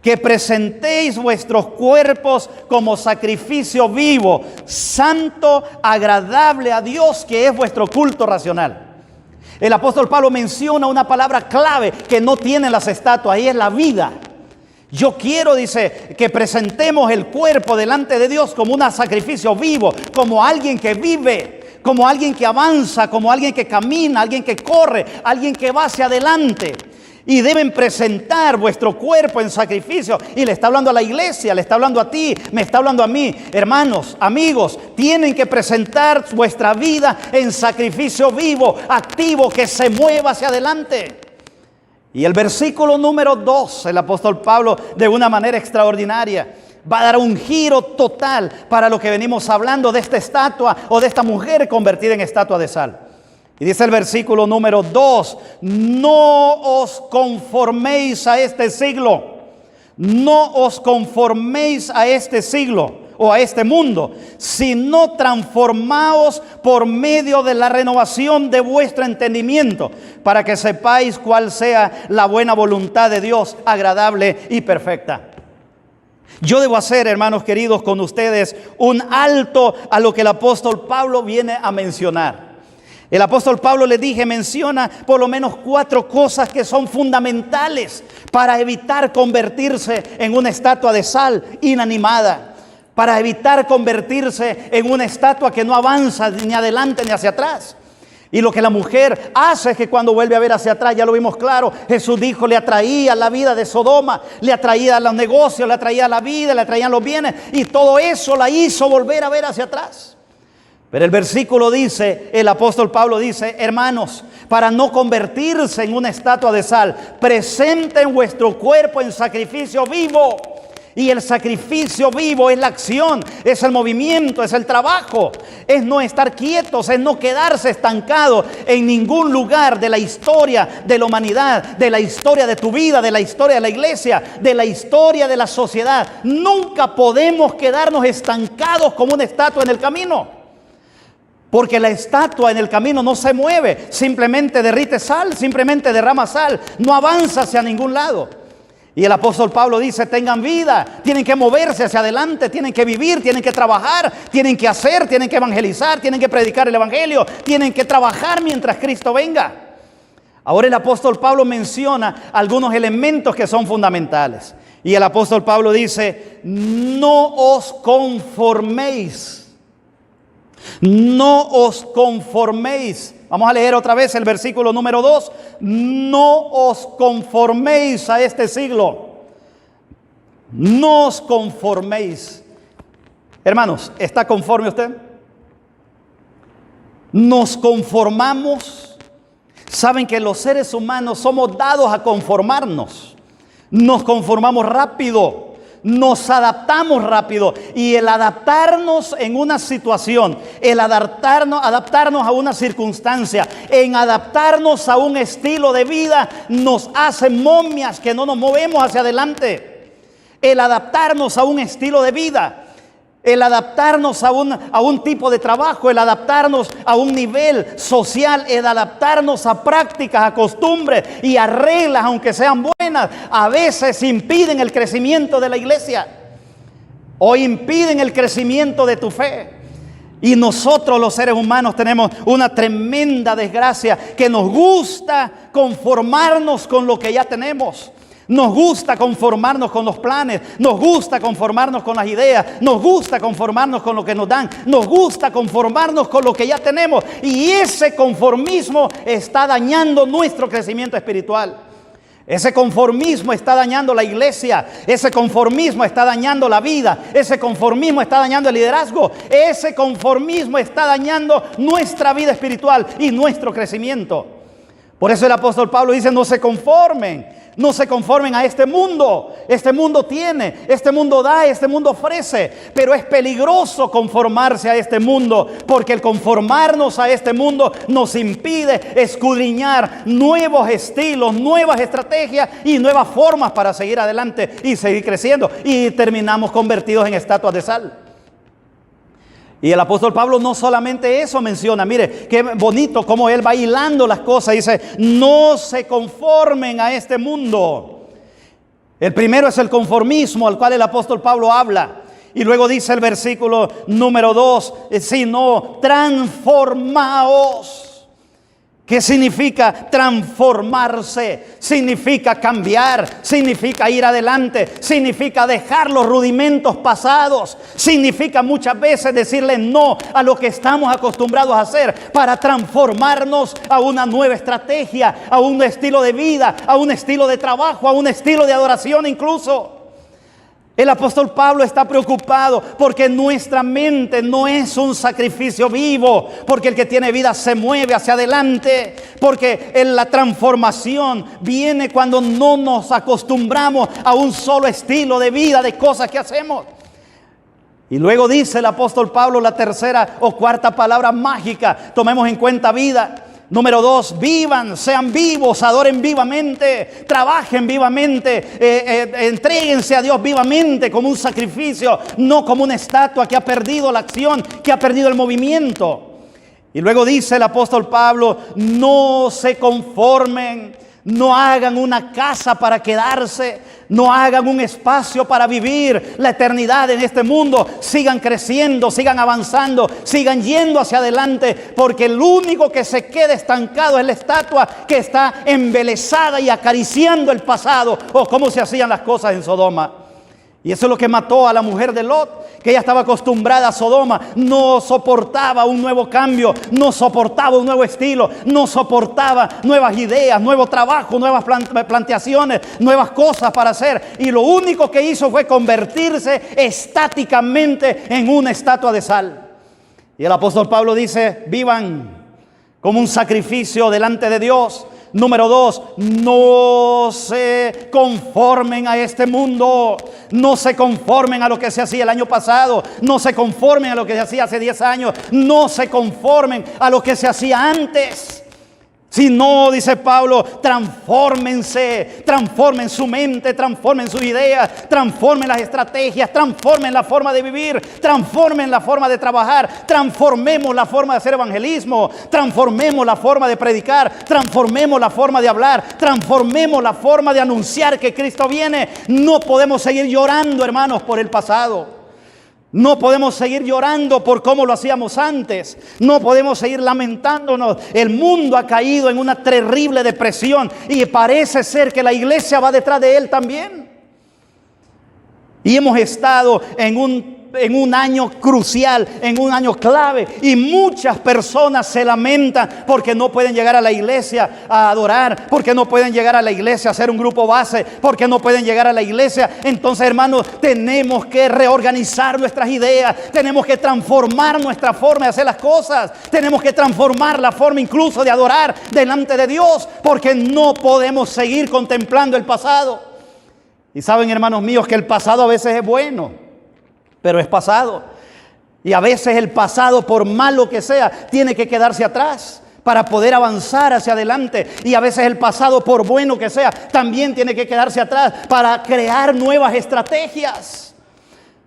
que presentéis vuestros cuerpos como sacrificio vivo, santo, agradable a Dios, que es vuestro culto racional. El apóstol Pablo menciona una palabra clave que no tienen las estatuas, y es la vida. Yo quiero, dice, que presentemos el cuerpo delante de Dios como un sacrificio vivo, como alguien que vive, como alguien que avanza, como alguien que camina, alguien que corre, alguien que va hacia adelante. Y deben presentar vuestro cuerpo en sacrificio. Y le está hablando a la iglesia, le está hablando a ti, me está hablando a mí. Hermanos, amigos, tienen que presentar vuestra vida en sacrificio vivo, activo, que se mueva hacia adelante. Y el versículo número 2, el apóstol Pablo, de una manera extraordinaria, va a dar un giro total para lo que venimos hablando de esta estatua o de esta mujer convertida en estatua de sal. Y dice el versículo número 2, no os conforméis a este siglo, no os conforméis a este siglo o a este mundo, sino transformaos por medio de la renovación de vuestro entendimiento, para que sepáis cuál sea la buena voluntad de Dios, agradable y perfecta. Yo debo hacer, hermanos queridos, con ustedes un alto a lo que el apóstol Pablo viene a mencionar. El apóstol Pablo, les dije, menciona por lo menos 4 cosas que son fundamentales para evitar convertirse en una estatua de sal inanimada, para evitar convertirse en una estatua que no avanza ni adelante ni hacia atrás. Y lo que la mujer hace es que cuando vuelve a ver hacia atrás, ya lo vimos claro, Jesús dijo, le atraía la vida de Sodoma, le atraía los negocios, le atraía la vida, le atraían los bienes, y todo eso la hizo volver a ver hacia atrás. Pero el versículo dice, el apóstol Pablo dice, hermanos, para no convertirse en una estatua de sal, presenten vuestro cuerpo en sacrificio vivo. Y el sacrificio vivo es la acción, es el movimiento, es el trabajo, es no estar quietos, es no quedarse estancados en ningún lugar de la historia de la humanidad, de la historia de tu vida, de la historia de la iglesia, de la historia de la sociedad. Nunca podemos quedarnos estancados como una estatua en el camino. Porque la estatua en el camino no se mueve, simplemente derrite sal, simplemente derrama sal, no avanza hacia ningún lado. Y el apóstol Pablo dice, tengan vida, tienen que moverse hacia adelante, tienen que vivir, tienen que trabajar, tienen que hacer, tienen que evangelizar, tienen que predicar el evangelio, tienen que trabajar mientras Cristo venga. Ahora el apóstol Pablo menciona algunos elementos que son fundamentales. Y el apóstol Pablo dice, no os conforméis. No os conforméis. Vamos a leer otra vez el versículo número 2. No os conforméis a este siglo. No os conforméis. Hermanos, ¿está conforme usted? Nos conformamos. Saben que los seres humanos somos dados a conformarnos. Nos conformamos rápido. Nos adaptamos rápido, y el adaptarnos en una situación, el adaptarnos a una circunstancia, en adaptarnos a un estilo de vida, nos hace momias que no nos movemos hacia adelante. El adaptarnos a un estilo de vida, el adaptarnos a un tipo de trabajo, el adaptarnos a un nivel social, el adaptarnos a prácticas, a costumbres y a reglas, aunque sean buenas, a veces impiden el crecimiento de la iglesia o impiden el crecimiento de tu fe. Y nosotros los seres humanos tenemos una tremenda desgracia, que nos gusta conformarnos con lo que ya tenemos. Nos gusta conformarnos con los planes, nos gusta conformarnos con las ideas, nos gusta conformarnos con lo que nos dan, nos gusta conformarnos con lo que ya tenemos. Y ese conformismo está dañando nuestro crecimiento espiritual. Ese conformismo está dañando la iglesia, ese conformismo está dañando la vida, ese conformismo está dañando el liderazgo, ese conformismo está dañando nuestra vida espiritual y nuestro crecimiento. Por eso el apóstol Pablo dice, no se conformen. No se conformen a este mundo. Este mundo tiene, este mundo da, este mundo ofrece. Pero es peligroso conformarse a este mundo, porque el conformarnos a este mundo nos impide escudriñar nuevos estilos, nuevas estrategias y nuevas formas para seguir adelante y seguir creciendo. Y terminamos convertidos en estatuas de sal. Y el apóstol Pablo no solamente eso menciona, mire, qué bonito cómo él va hilando las cosas. Dice, no se conformen a este mundo. El primero es el conformismo, al cual el apóstol Pablo habla. Y luego dice el versículo número 2, sino transformaos. ¿Qué significa transformarse? Significa cambiar, significa ir adelante, significa dejar los rudimentos pasados, significa muchas veces decirle no a lo que estamos acostumbrados a hacer para transformarnos a una nueva estrategia, a un estilo de vida, a un estilo de trabajo, a un estilo de adoración incluso. El apóstol Pablo está preocupado porque nuestra mente no es un sacrificio vivo, porque el que tiene vida se mueve hacia adelante, porque la transformación viene cuando no nos acostumbramos a un solo estilo de vida, de cosas que hacemos. Y luego dice el apóstol Pablo la tercera o cuarta palabra mágica, tomemos en cuenta vida. Número 2, vivan, sean vivos, adoren vivamente, trabajen vivamente, entréguense a Dios vivamente como un sacrificio, no como una estatua que ha perdido la acción, que ha perdido el movimiento. Y luego dice el apóstol Pablo, no se conformen, no hagan una casa para quedarse, no hagan un espacio para vivir la eternidad en este mundo. Sigan creciendo, sigan avanzando, sigan yendo hacia adelante, porque el único que se queda estancado es la estatua que está embelesada y acariciando el pasado, o cómo se hacían las cosas en Sodoma. Y eso es lo que mató a la mujer de Lot, que ella estaba acostumbrada a Sodoma, no soportaba un nuevo cambio, no soportaba un nuevo estilo, no soportaba nuevas ideas, nuevo trabajo, nuevas planteaciones, nuevas cosas para hacer. Y lo único que hizo fue convertirse estáticamente en una estatua de sal. Y el apóstol Pablo dice, vivan como un sacrificio delante de Dios. Número 2, no se conformen a este mundo, no se conformen a lo que se hacía el año pasado, no se conformen a lo que se hacía hace 10 años, no se conformen a lo que se hacía antes. Si no, dice Pablo, transfórmense, transformen su mente, transformen sus ideas, transformen las estrategias, transformen la forma de vivir, transformen la forma de trabajar, transformemos la forma de hacer evangelismo, transformemos la forma de predicar, transformemos la forma de hablar, transformemos la forma de anunciar que Cristo viene. No podemos seguir llorando, hermanos, por el pasado. No podemos seguir llorando por cómo lo hacíamos antes. No podemos seguir lamentándonos. El mundo ha caído en una terrible depresión y parece ser que la iglesia va detrás de él también. Y hemos estado en un año crucial, en un año clave, y muchas personas se lamentan porque no pueden llegar a la iglesia a adorar, porque no pueden llegar a la iglesia a hacer un grupo base, porque no pueden llegar a la iglesia. Entonces, hermanos, tenemos que reorganizar nuestras ideas, tenemos que transformar nuestra forma de hacer las cosas, tenemos que transformar la forma incluso de adorar delante de Dios, porque no podemos seguir contemplando el pasado. Y saben, hermanos míos, que el pasado a veces es bueno, pero es pasado. Y a veces el pasado, por malo que sea, tiene que quedarse atrás para poder avanzar hacia adelante. Y a veces el pasado, por bueno que sea, también tiene que quedarse atrás para crear nuevas estrategias,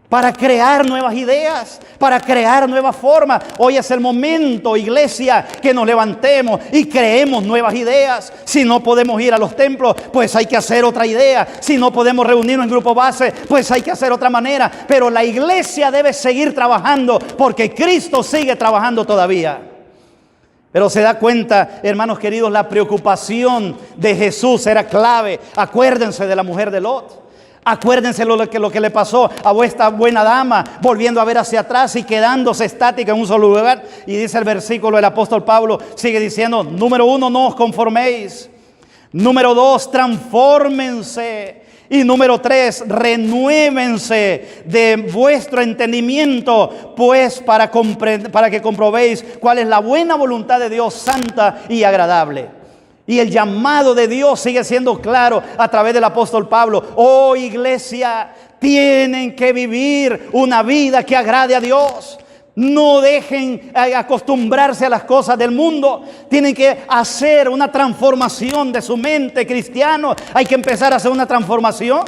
para crear nuevas ideas, para crear nuevas formas. Hoy es el momento, iglesia, que nos levantemos y creemos nuevas ideas. Si no podemos ir a los templos, pues hay que hacer otra idea. Si no podemos reunirnos en grupo base, pues hay que hacer otra manera. Pero la iglesia debe seguir trabajando, porque Cristo sigue trabajando todavía. Pero se da cuenta, hermanos queridos, la preocupación de Jesús era clave. Acuérdense de la mujer de Lot. Acuérdense lo que le pasó a esta buena dama, volviendo a ver hacia atrás y quedándose estática en un solo lugar. Y dice el versículo, el apóstol Pablo sigue diciendo, número 1, no os conforméis. Número 2, transfórmense. Y número 3, renuévense de vuestro entendimiento, pues para que comprobéis cuál es la buena voluntad de Dios, santa y agradable. Y el llamado de Dios sigue siendo claro a través del apóstol Pablo. Oh, iglesia, tienen que vivir una vida que agrade a Dios. No dejen acostumbrarse a las cosas del mundo. Tienen que hacer una transformación de su mente, cristiano. Hay que empezar a hacer una transformación.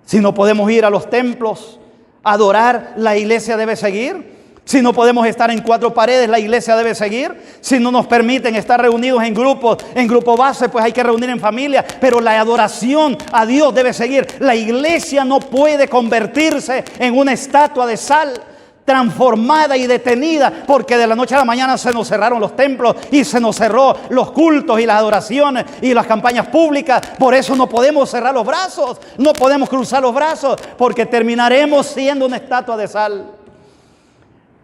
Si no podemos ir a los templos a adorar, la iglesia debe seguir. Si no podemos estar en 4 paredes, la iglesia debe seguir. Si no nos permiten estar reunidos en grupos, en grupo base, pues hay que reunir en familia. Pero la adoración a Dios debe seguir. La iglesia no puede convertirse en una estatua de sal. transformada y detenida, porque de la noche a la mañana se nos cerraron los templos y se nos cerró los cultos y las adoraciones y las campañas públicas. Por eso no podemos cerrar los brazos, no podemos cruzar los brazos, porque terminaremos siendo una estatua de sal.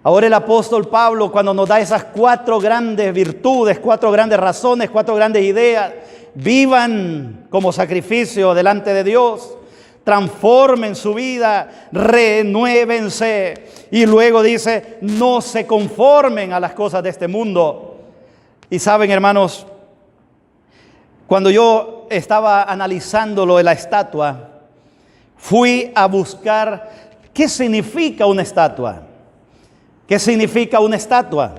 Ahora el apóstol Pablo, cuando nos da esas 4 grandes virtudes, 4 grandes razones, 4 grandes ideas: vivan como sacrificio delante de Dios, transformen su vida, renuévense. Y luego dice, no se conformen a las cosas de este mundo. Y saben, hermanos, cuando yo estaba analizando lo de la estatua, fui a buscar qué significa una estatua. ¿Qué significa una estatua?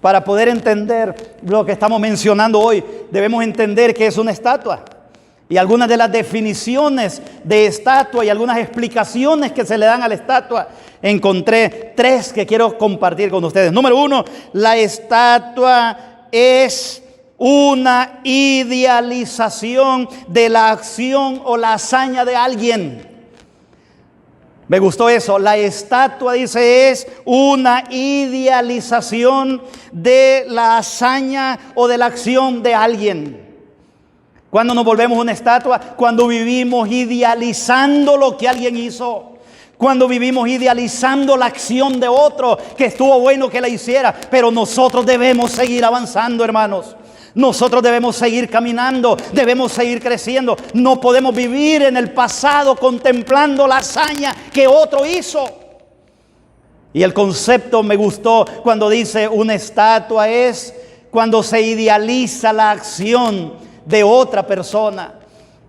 Para poder entender lo que estamos mencionando hoy, debemos entender qué es una estatua. Y algunas de las definiciones de estatua y algunas explicaciones que se le dan a la estatua, encontré 3 que quiero compartir con ustedes. Número 1, la estatua es una idealización de la acción o la hazaña de alguien. Me gustó eso. La estatua, dice, es una idealización de la hazaña o de la acción de alguien. ¿Cuándo nos volvemos una estatua? Cuando vivimos idealizando lo que alguien hizo. Cuando vivimos idealizando la acción de otro, que estuvo bueno que la hiciera. Pero nosotros debemos seguir avanzando, hermanos. Nosotros debemos seguir caminando, debemos seguir creciendo. No podemos vivir en el pasado contemplando la hazaña que otro hizo. Y el concepto me gustó cuando dice una estatua es cuando se idealiza la acción de otra persona.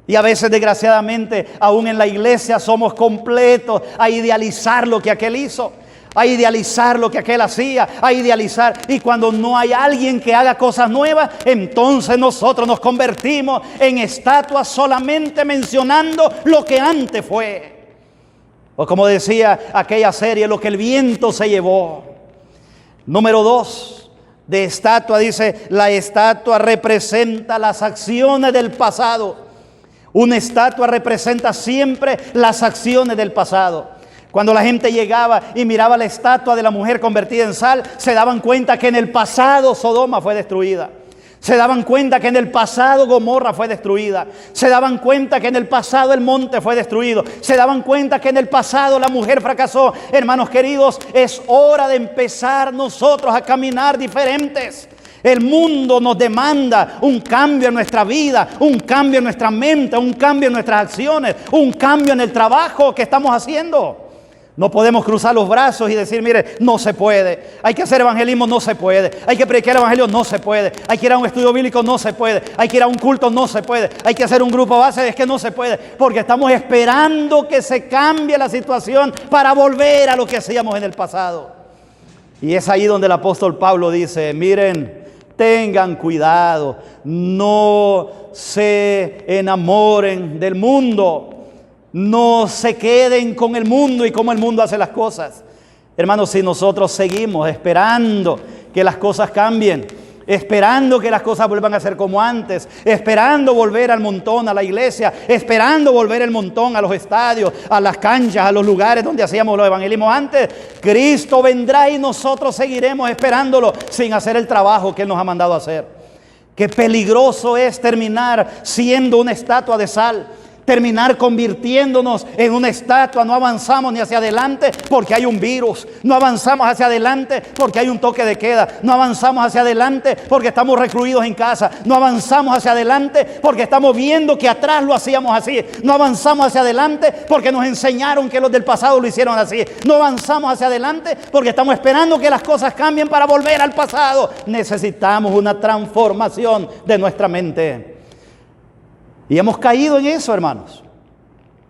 Y a veces, desgraciadamente, aún en la iglesia somos completos a idealizar lo que aquel hizo, a idealizar lo que aquel hacía, a idealizar. Y cuando no hay alguien que haga cosas nuevas, entonces nosotros nos convertimos en estatuas solamente mencionando lo que antes fue. O como decía aquella serie, lo que el viento se llevó. Número 2. De estatua, dice, la estatua representa las acciones del pasado. Una estatua representa siempre las acciones del pasado. Cuando la gente llegaba y miraba la estatua de la mujer convertida en sal, se daban cuenta que en el pasado Sodoma fue destruida. Se daban cuenta que en el pasado Gomorra fue destruida. Se daban cuenta que en el pasado el monte fue destruido. Se daban cuenta que en el pasado la mujer fracasó. Hermanos queridos, es hora de empezar nosotros a caminar diferentes. El mundo nos demanda un cambio en nuestra vida, un cambio en nuestra mente, un cambio en nuestras acciones, un cambio en el trabajo que estamos haciendo. No podemos cruzar los brazos y decir, mire, no se puede. Hay que hacer evangelismo, no se puede. Hay que predicar el evangelio, no se puede. Hay que ir a un estudio bíblico, no se puede. Hay que ir a un culto, no se puede. Hay que hacer un grupo base, es que no se puede. Porque estamos esperando que se cambie la situación para volver a lo que hacíamos en el pasado. Y es ahí donde el apóstol Pablo dice, miren, tengan cuidado, no se enamoren del mundo. No se queden con el mundo y cómo el mundo hace las cosas. Hermanos, si nosotros seguimos esperando que las cosas cambien, esperando que las cosas vuelvan a ser como antes, esperando volver al montón a la iglesia, esperando volver el montón a los estadios, a las canchas, a los lugares donde hacíamos los evangelismos antes, Cristo vendrá y nosotros seguiremos esperándolo sin hacer el trabajo que Él nos ha mandado a hacer. Qué peligroso es terminar siendo una estatua de sal. Terminar convirtiéndonos en una estatua. No avanzamos ni hacia adelante porque hay un virus. No avanzamos hacia adelante porque hay un toque de queda. No avanzamos hacia adelante porque estamos recluidos en casa. No avanzamos hacia adelante porque estamos viendo que atrás lo hacíamos así. No avanzamos hacia adelante porque nos enseñaron que los del pasado lo hicieron así. No avanzamos hacia adelante porque estamos esperando que las cosas cambien para volver al pasado. Necesitamos una transformación de nuestra mente. Y hemos caído en eso, hermanos.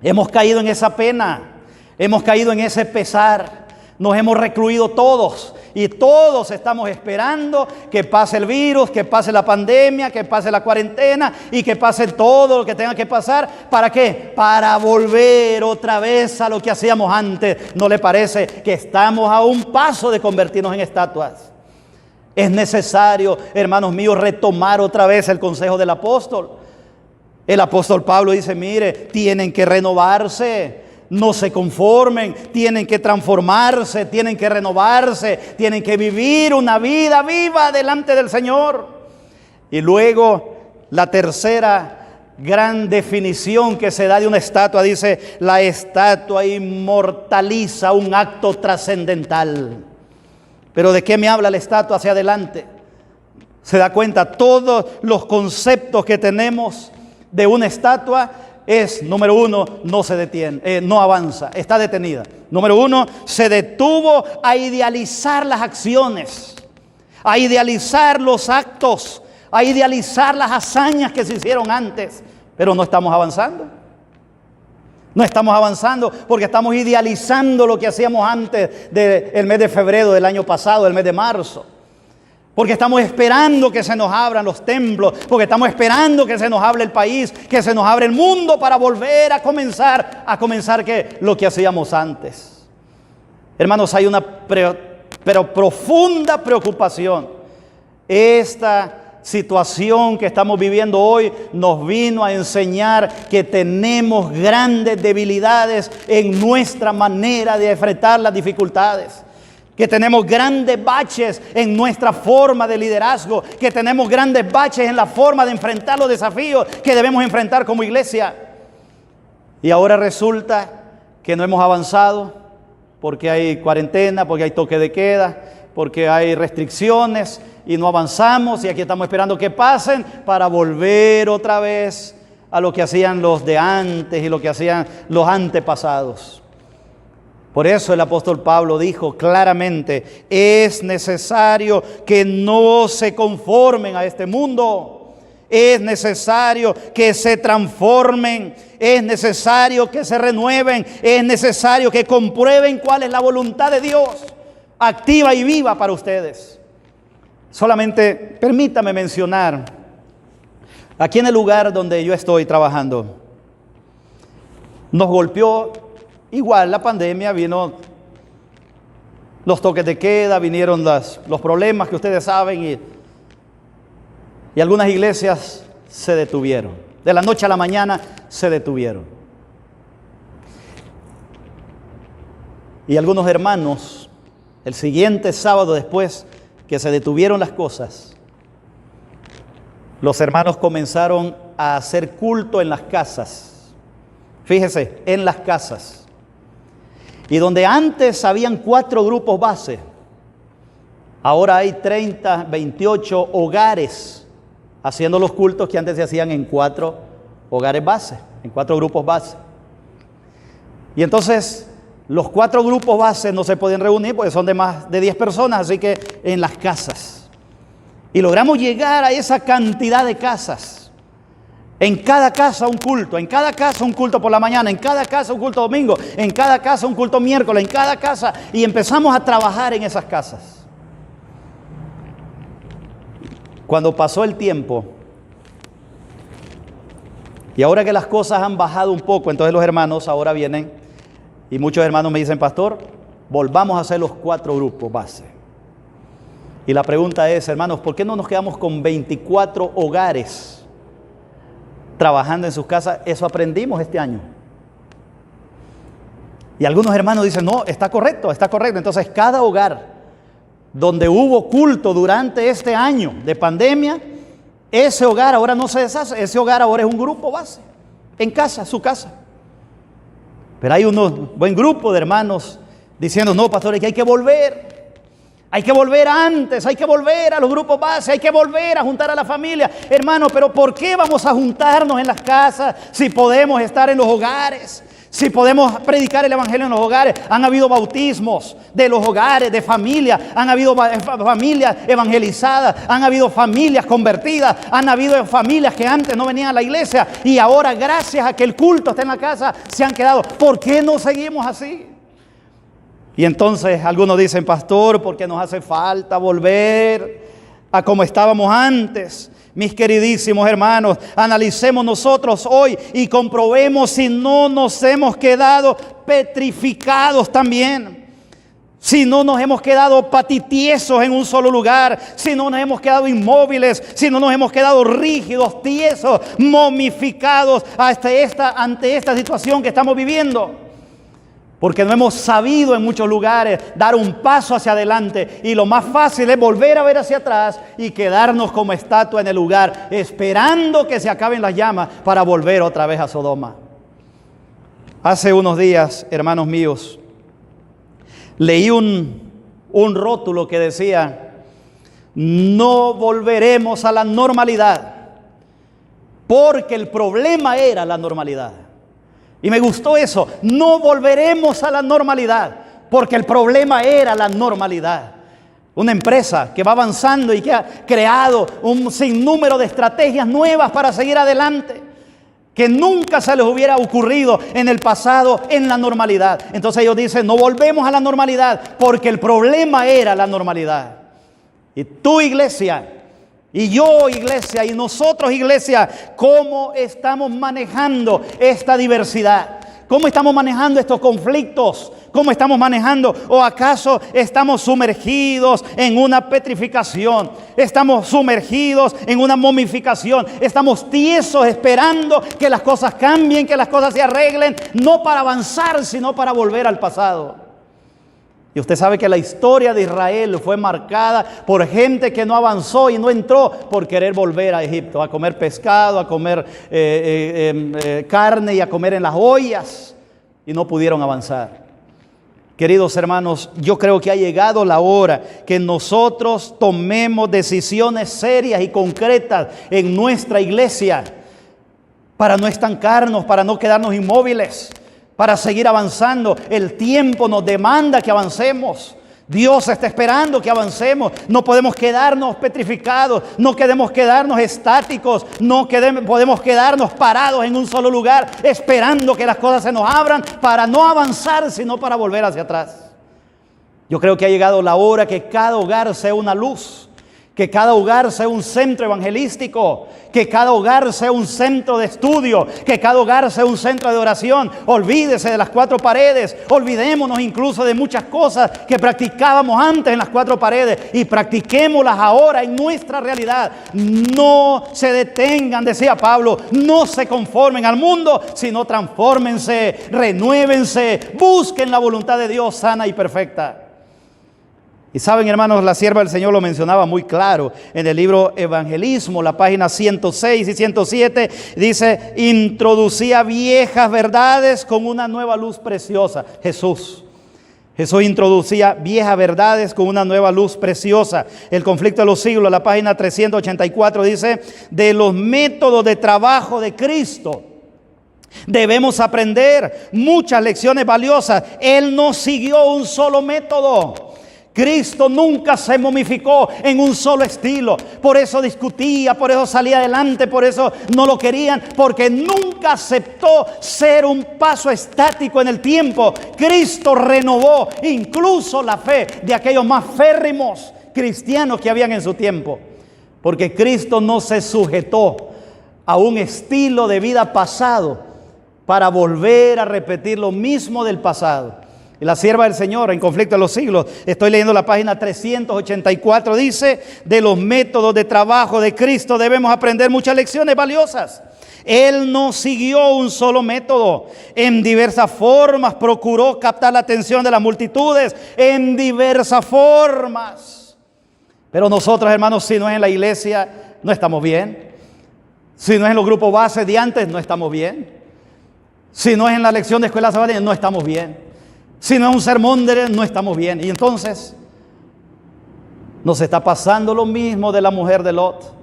Hemos caído en esa pena. Hemos caído en ese pesar. Nos hemos recluido todos. Y todos estamos esperando que pase el virus, que pase la pandemia, que pase la cuarentena y que pase todo lo que tenga que pasar. ¿Para qué? Para volver otra vez a lo que hacíamos antes. ¿No le parece que estamos a un paso de convertirnos en estatuas? Es necesario, hermanos míos, retomar otra vez el consejo del apóstol. El apóstol Pablo dice, mire, tienen que renovarse, no se conformen, tienen que transformarse, tienen que renovarse, tienen que vivir una vida viva delante del Señor. Y luego la tercera gran definición que se da de una estatua, dice: la estatua inmortaliza un acto trascendental. Pero ¿de qué me habla la estatua hacia adelante? Se da cuenta, todos los conceptos que tenemos de una estatua es, número uno, no se detiene, no avanza, está detenida. Número uno, se detuvo a idealizar las acciones, a idealizar los actos, a idealizar las hazañas que se hicieron antes, pero no estamos avanzando. No estamos avanzando porque estamos idealizando lo que hacíamos antes del mes de febrero del año pasado, del mes de marzo. Porque estamos esperando que se nos abran los templos, porque estamos esperando que se nos hable el país, que se nos abra el mundo para volver a comenzar que lo que hacíamos antes. Hermanos, hay una pero profunda preocupación. Esta situación que estamos viviendo hoy nos vino a enseñar que tenemos grandes debilidades en nuestra manera de enfrentar las dificultades, que tenemos grandes baches en nuestra forma de liderazgo, que tenemos grandes baches en la forma de enfrentar los desafíos que debemos enfrentar como iglesia. Y ahora resulta que no hemos avanzado porque hay cuarentena, porque hay toque de queda, porque hay restricciones y no avanzamos, y aquí estamos esperando que pasen para volver otra vez a lo que hacían los de antes y lo que hacían los antepasados. Por eso el apóstol Pablo dijo claramente: es necesario que no se conformen a este mundo, es necesario que se transformen, es necesario que se renueven, es necesario que comprueben cuál es la voluntad de Dios, activa y viva para ustedes. Solamente permítame mencionar, aquí en el lugar donde yo estoy trabajando, nos golpeó igual la pandemia, vino los toques de queda, vinieron los problemas que ustedes saben, y algunas iglesias se detuvieron. De la noche a la mañana se detuvieron. Y algunos hermanos, el siguiente sábado después que se detuvieron las cosas, los hermanos comenzaron a hacer culto en las casas. Fíjese, en las casas. Y donde antes habían 4 grupos base, ahora hay 30, 28 hogares haciendo los cultos que antes se hacían en 4 hogares base, en 4 grupos base. Y entonces los 4 grupos base no se podían reunir porque son de más de 10 personas, así que en las casas. Y logramos llegar a esa cantidad de casas. En cada casa un culto, en cada casa un culto por la mañana, en cada casa un culto domingo, en cada casa un culto miércoles, en cada casa. Y empezamos a trabajar en esas casas. Cuando pasó el tiempo, y ahora que las cosas han bajado un poco, entonces los hermanos ahora vienen. Y muchos hermanos me dicen: pastor, volvamos a hacer los 4 grupos base. Y la pregunta es, hermanos, ¿por qué no nos quedamos con 24 hogares trabajando en sus casas? Eso aprendimos este año. Y algunos hermanos dicen: no, está correcto, está correcto. Entonces cada hogar donde hubo culto durante este año de pandemia, ese hogar ahora no se deshace, ese hogar ahora es un grupo base, en casa, su casa. Pero hay un buen grupo de hermanos diciendo: no, pastores, que hay que volver antes, hay que volver a los grupos base, hay que volver a juntar a la familia. Hermano, pero ¿por qué vamos a juntarnos en las casas si podemos estar en los hogares? Si podemos predicar el evangelio en los hogares. Han habido bautismos de los hogares, de familias, han habido familias evangelizadas, han habido familias convertidas, han habido familias que antes no venían a la iglesia y ahora, gracias a que el culto está en la casa, se han quedado. ¿Por qué no seguimos así? Y entonces algunos dicen: pastor, porque nos hace falta volver a como estábamos antes. Mis queridísimos hermanos, analicemos nosotros hoy y comprobemos si no nos hemos quedado petrificados también. Si no nos hemos quedado patitiesos en un solo lugar, si no nos hemos quedado inmóviles, si no nos hemos quedado rígidos, tiesos, momificados ante esta situación que estamos viviendo. porque no hemos sabido en muchos lugares dar un paso hacia adelante, y lo más fácil es volver a ver hacia atrás y quedarnos como estatua en el lugar, esperando que se acaben las llamas para volver otra vez a Sodoma. Hace unos días, hermanos míos, leí un rótulo que decía: no volveremos a la normalidad, porque el problema era la normalidad. Y me gustó eso, no volveremos a la normalidad, porque el problema era la normalidad. Una empresa que va avanzando y que ha creado un sinnúmero de estrategias nuevas para seguir adelante, que nunca se les hubiera ocurrido en el pasado en la normalidad. Entonces ellos dicen: no volvemos a la normalidad, porque el problema era la normalidad. Y tú, iglesia, y yo, iglesia, y nosotros, iglesia, ¿cómo estamos manejando esta diversidad? ¿Cómo estamos manejando estos conflictos? ¿Cómo estamos manejando? ¿O acaso estamos sumergidos en una petrificación? ¿Estamos sumergidos en una momificación? ¿Estamos tiesos esperando que las cosas cambien, que las cosas se arreglen? No para avanzar, sino para volver al pasado. Y usted sabe que la historia de Israel fue marcada por gente que no avanzó y no entró por querer volver a Egipto, a comer pescado, a comer carne y a comer en las ollas, y no pudieron avanzar. Queridos hermanos, yo creo que ha llegado la hora que nosotros tomemos decisiones serias y concretas en nuestra iglesia para no estancarnos, para no quedarnos inmóviles, para seguir avanzando. El tiempo nos demanda que avancemos. Dios está esperando que avancemos. No podemos quedarnos petrificados, no podemos quedarnos estáticos, no podemos quedarnos parados en un solo lugar esperando que las cosas se nos abran para no avanzar, sino para volver hacia atrás. Yo creo que ha llegado la hora que cada hogar sea una luz, que cada hogar sea un centro evangelístico, que cada hogar sea un centro de estudio, que cada hogar sea un centro de oración. Olvídese de las cuatro paredes, olvidémonos incluso de muchas cosas que practicábamos antes en las cuatro paredes y practiquémoslas ahora en nuestra realidad. No se detengan, decía Pablo, no se conformen al mundo, sino transfórmense, renuévense, busquen la voluntad de Dios sana y perfecta. Y saben, hermanos, la sierva del Señor lo mencionaba muy claro en el libro Evangelismo, la página 106 y 107, dice: introducía viejas verdades con una nueva luz preciosa. Jesús introducía viejas verdades con una nueva luz preciosa. El conflicto de los siglos, la página 384, dice: de los métodos de trabajo de Cristo debemos aprender muchas lecciones valiosas. Él no siguió un solo método. Cristo nunca se momificó en un solo estilo. Por eso discutía, por eso salía adelante, por eso no lo querían, porque nunca aceptó ser un paso estático en el tiempo. Cristo renovó incluso la fe de aquellos más férrimos cristianos que habían en su tiempo, porque Cristo no se sujetó a un estilo de vida pasado para volver a repetir lo mismo del pasado. Y la sierva del Señor en conflicto de los siglos, estoy leyendo la página 384, dice: de los métodos de trabajo de Cristo debemos aprender muchas lecciones valiosas. Él no siguió un solo método. En diversas formas procuró captar la atención de las multitudes, en diversas formas. Pero nosotros, hermanos, si no es en la iglesia, no estamos bien. Si no es en los grupos base de antes, no estamos bien. Si no es en la lección de escuela sabática, no estamos bien. Si no es un sermón, no estamos bien. Y entonces nos está pasando lo mismo de la mujer de Lot.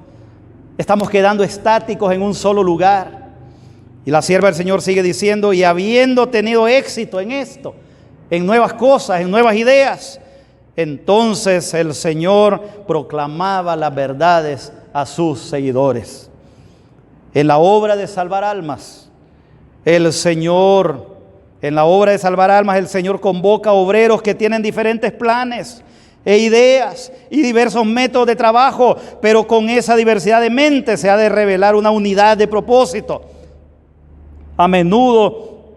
Estamos quedando estáticos en un solo lugar. Y la sierva del Señor sigue diciendo: y habiendo tenido éxito en esto, en nuevas cosas, en nuevas ideas, entonces el Señor proclamaba las verdades a sus seguidores. En la obra de salvar almas, En la obra de salvar almas, el Señor convoca obreros que tienen diferentes planes e ideas y diversos métodos de trabajo, pero con esa diversidad de mente se ha de revelar una unidad de propósito. A menudo,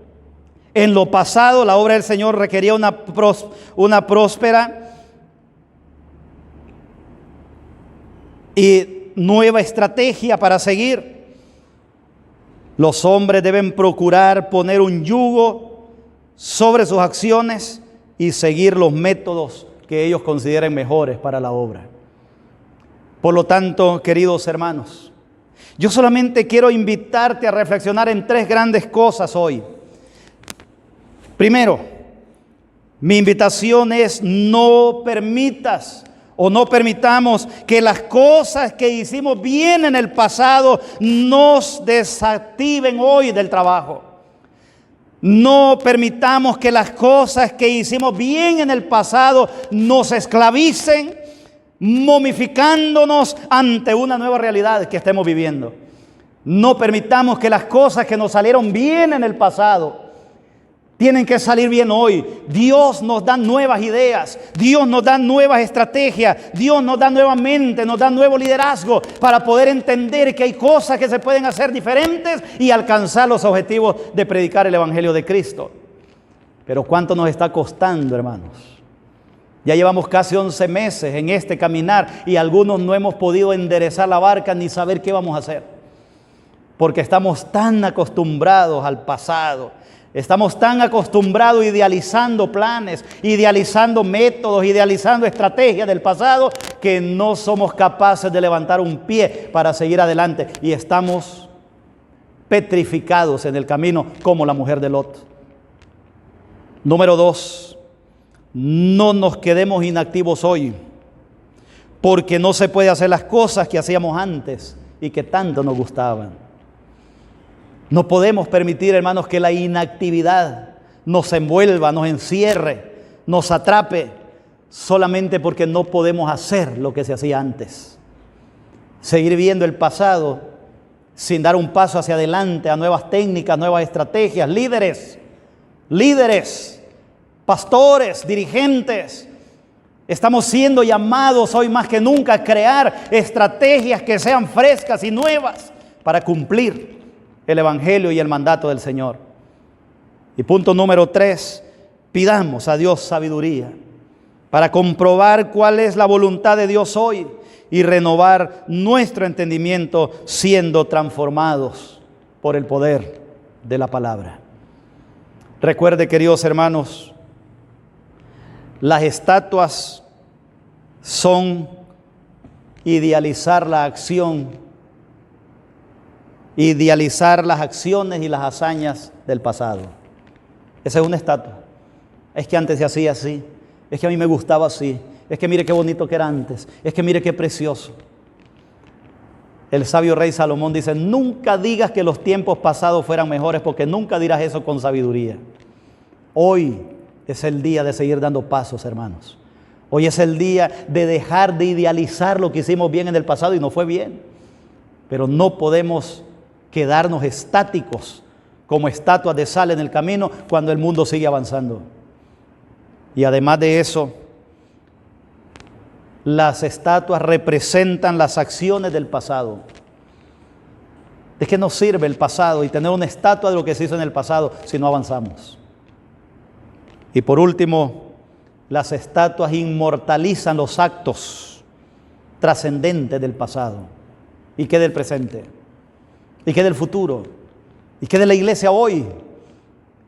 en lo pasado, la obra del Señor requería una próspera y nueva estrategia para seguir. Los hombres deben procurar poner un yugo sobre sus acciones y seguir los métodos que ellos consideren mejores para la obra. Por lo tanto, queridos hermanos, yo solamente quiero invitarte a reflexionar en 3 grandes cosas hoy. Primero, mi invitación es: no permitas o no permitamos que las cosas que hicimos bien en el pasado nos desactiven hoy del trabajo. No permitamos que las cosas que hicimos bien en el pasado nos esclavicen, momificándonos ante una nueva realidad que estemos viviendo. No permitamos que las cosas que nos salieron bien en el pasado tienen que salir bien hoy. Dios nos da nuevas ideas, Dios nos da nuevas estrategias, Dios nos da nueva mente, nos da nuevo liderazgo para poder entender que hay cosas que se pueden hacer diferentes y alcanzar los objetivos de predicar el Evangelio de Cristo. Pero ¿cuánto nos está costando, hermanos? Ya llevamos casi 11 meses en este caminar y algunos no hemos podido enderezar la barca ni saber qué vamos a hacer. Porque estamos tan acostumbrados al pasado. Estamos tan acostumbrados idealizando planes, idealizando métodos, idealizando estrategias del pasado, que no somos capaces de levantar un pie para seguir adelante. Y estamos petrificados en el camino como la mujer de Lot. Número 2, no nos quedemos inactivos hoy, porque no se puede hacer las cosas que hacíamos antes y que tanto nos gustaban. No podemos permitir, hermanos, que la inactividad nos envuelva, nos encierre, nos atrape, solamente porque no podemos hacer lo que se hacía antes. Seguir viendo el pasado sin dar un paso hacia adelante a nuevas técnicas, nuevas estrategias. Líderes, pastores, dirigentes, estamos siendo llamados hoy más que nunca a crear estrategias que sean frescas y nuevas para cumplir el Evangelio y el mandato del Señor. Y punto número 3, pidamos a Dios sabiduría para comprobar cuál es la voluntad de Dios hoy y renovar nuestro entendimiento siendo transformados por el poder de la palabra. Recuerde, queridos hermanos, las estatuas son idealizar la acción, idealizar las acciones y las hazañas del pasado. Esa es una estatua. Es que antes se hacía así, es que a mí me gustaba así, es que mire qué bonito que era antes, es que mire qué precioso. El sabio rey Salomón dice: nunca digas que los tiempos pasados fueran mejores, porque nunca dirás eso con sabiduría. Hoy es el día de seguir dando pasos, hermanos. Hoy es el día de dejar de idealizar lo que hicimos bien en el pasado y no fue bien. Pero no podemos quedarnos estáticos como estatuas de sal en el camino cuando el mundo sigue avanzando. Y además de eso, las estatuas representan las acciones del pasado. ¿De qué nos sirve el pasado y tener una estatua de lo que se hizo en el pasado si no avanzamos? Y por último, las estatuas inmortalizan los actos trascendentes del pasado. ¿Y qué del presente? ¿Y qué del futuro? ¿Y qué de la iglesia hoy?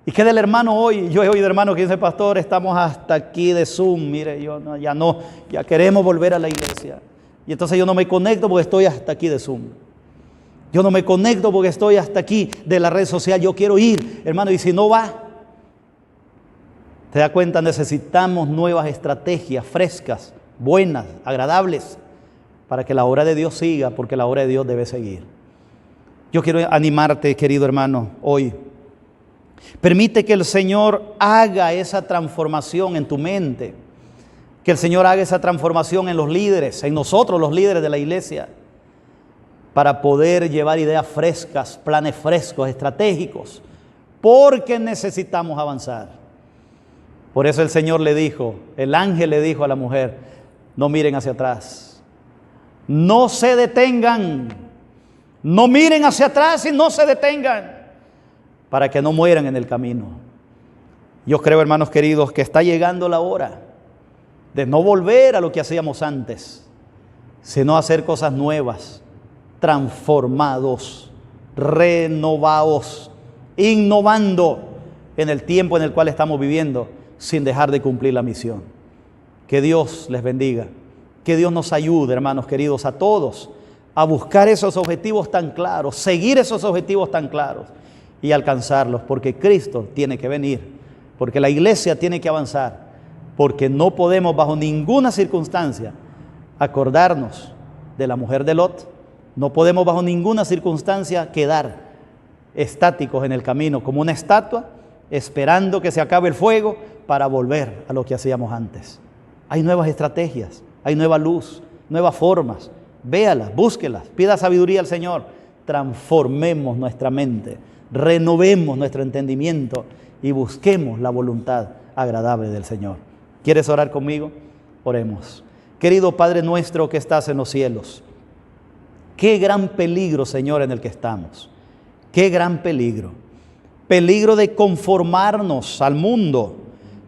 ¿Y qué del hermano hoy? Yo he oído hermanos que dicen: pastor, estamos hasta aquí de Zoom. Mire, ya queremos volver a la iglesia. Y entonces yo no me conecto porque estoy hasta aquí de Zoom. Yo no me conecto porque estoy hasta aquí de la red social. Yo quiero ir, hermano, y si no va, ¿te das cuenta? Necesitamos nuevas estrategias frescas, buenas, agradables, para que la obra de Dios siga, porque la obra de Dios debe seguir. Yo quiero animarte, querido hermano, hoy. Permite que el Señor haga esa transformación en tu mente, que el Señor haga esa transformación en los líderes, en nosotros los líderes de la iglesia, para poder llevar ideas frescas, planes frescos, estratégicos, porque necesitamos avanzar. Por eso el Señor le dijo, el ángel le dijo a la mujer: no miren hacia atrás, no se detengan. No miren hacia atrás y no se detengan, para que no mueran en el camino. Yo creo, hermanos queridos, que está llegando la hora de no volver a lo que hacíamos antes, sino hacer cosas nuevas, transformados, renovados, innovando, en el tiempo en el cual estamos viviendo sin dejar de cumplir la misión. Que Dios les bendiga. Que Dios nos ayude, hermanos queridos, a todos a buscar esos objetivos tan claros, seguir esos objetivos tan claros y alcanzarlos, porque Cristo tiene que venir, porque la iglesia tiene que avanzar, porque no podemos bajo ninguna circunstancia acordarnos de la mujer de Lot, no podemos bajo ninguna circunstancia quedar estáticos en el camino como una estatua esperando que se acabe el fuego para volver a lo que hacíamos antes. Hay nuevas estrategias, hay nueva luz, nuevas formas. Véalas, búsquelas, pida sabiduría al Señor. Transformemos nuestra mente, renovemos nuestro entendimiento y busquemos la voluntad agradable del Señor. ¿Quieres orar conmigo? Oremos. Querido Padre nuestro que estás en los cielos, qué gran peligro, Señor, en el que estamos. Qué gran peligro. Peligro de conformarnos al mundo,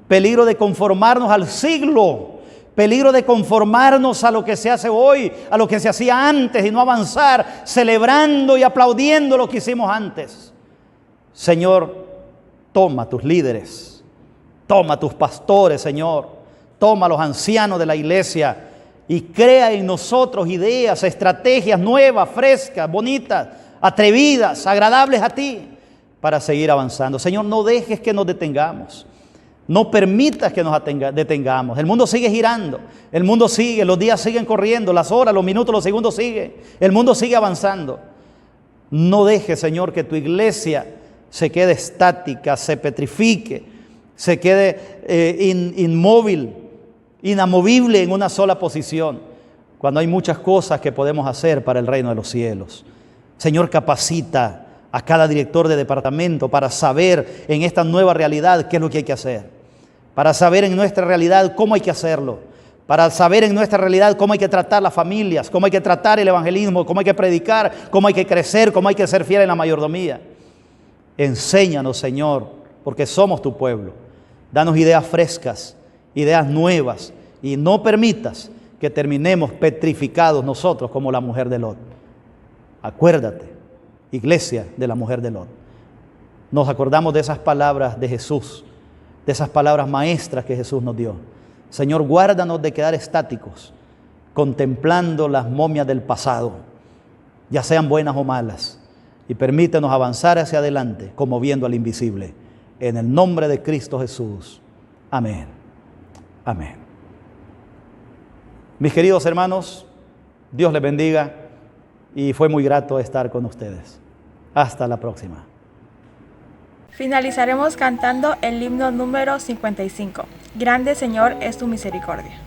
peligro de conformarnos al siglo, peligro de conformarnos a lo que se hace hoy, a lo que se hacía antes y no avanzar, celebrando y aplaudiendo lo que hicimos antes. Señor, toma tus líderes, toma tus pastores, Señor, toma los ancianos de la iglesia y crea en nosotros ideas, estrategias nuevas, frescas, bonitas, atrevidas, agradables a ti, para seguir avanzando. Señor, no dejes que nos detengamos. No permitas que nos detengamos. El mundo sigue girando, el mundo sigue, los días siguen corriendo, las horas, los minutos, los segundos siguen. El mundo sigue avanzando. No dejes, Señor, que tu iglesia se quede estática, se petrifique, se quede inmóvil, inamovible en una sola posición, cuando hay muchas cosas que podemos hacer para el reino de los cielos. Señor, capacita a cada director de departamento para saber en esta nueva realidad qué es lo que hay que hacer, para saber en nuestra realidad cómo hay que hacerlo, para saber en nuestra realidad cómo hay que tratar las familias, cómo hay que tratar el evangelismo, cómo hay que predicar, cómo hay que crecer, cómo hay que ser fiel en la mayordomía. Enséñanos, Señor, porque somos tu pueblo. Danos ideas frescas, ideas nuevas, y no permitas que terminemos petrificados nosotros como la mujer de Lot. Acuérdate, iglesia de la mujer de Lot. Nos acordamos de esas palabras de Jesús, de esas palabras maestras que Jesús nos dio. Señor, guárdanos de quedar estáticos, contemplando las momias del pasado, ya sean buenas o malas, y permítenos avanzar hacia adelante, como viendo al invisible. En el nombre de Cristo Jesús. Amén. Amén. Mis queridos hermanos, Dios les bendiga y fue muy grato estar con ustedes. Hasta la próxima. Finalizaremos cantando el himno número 55. Grande Señor es tu misericordia.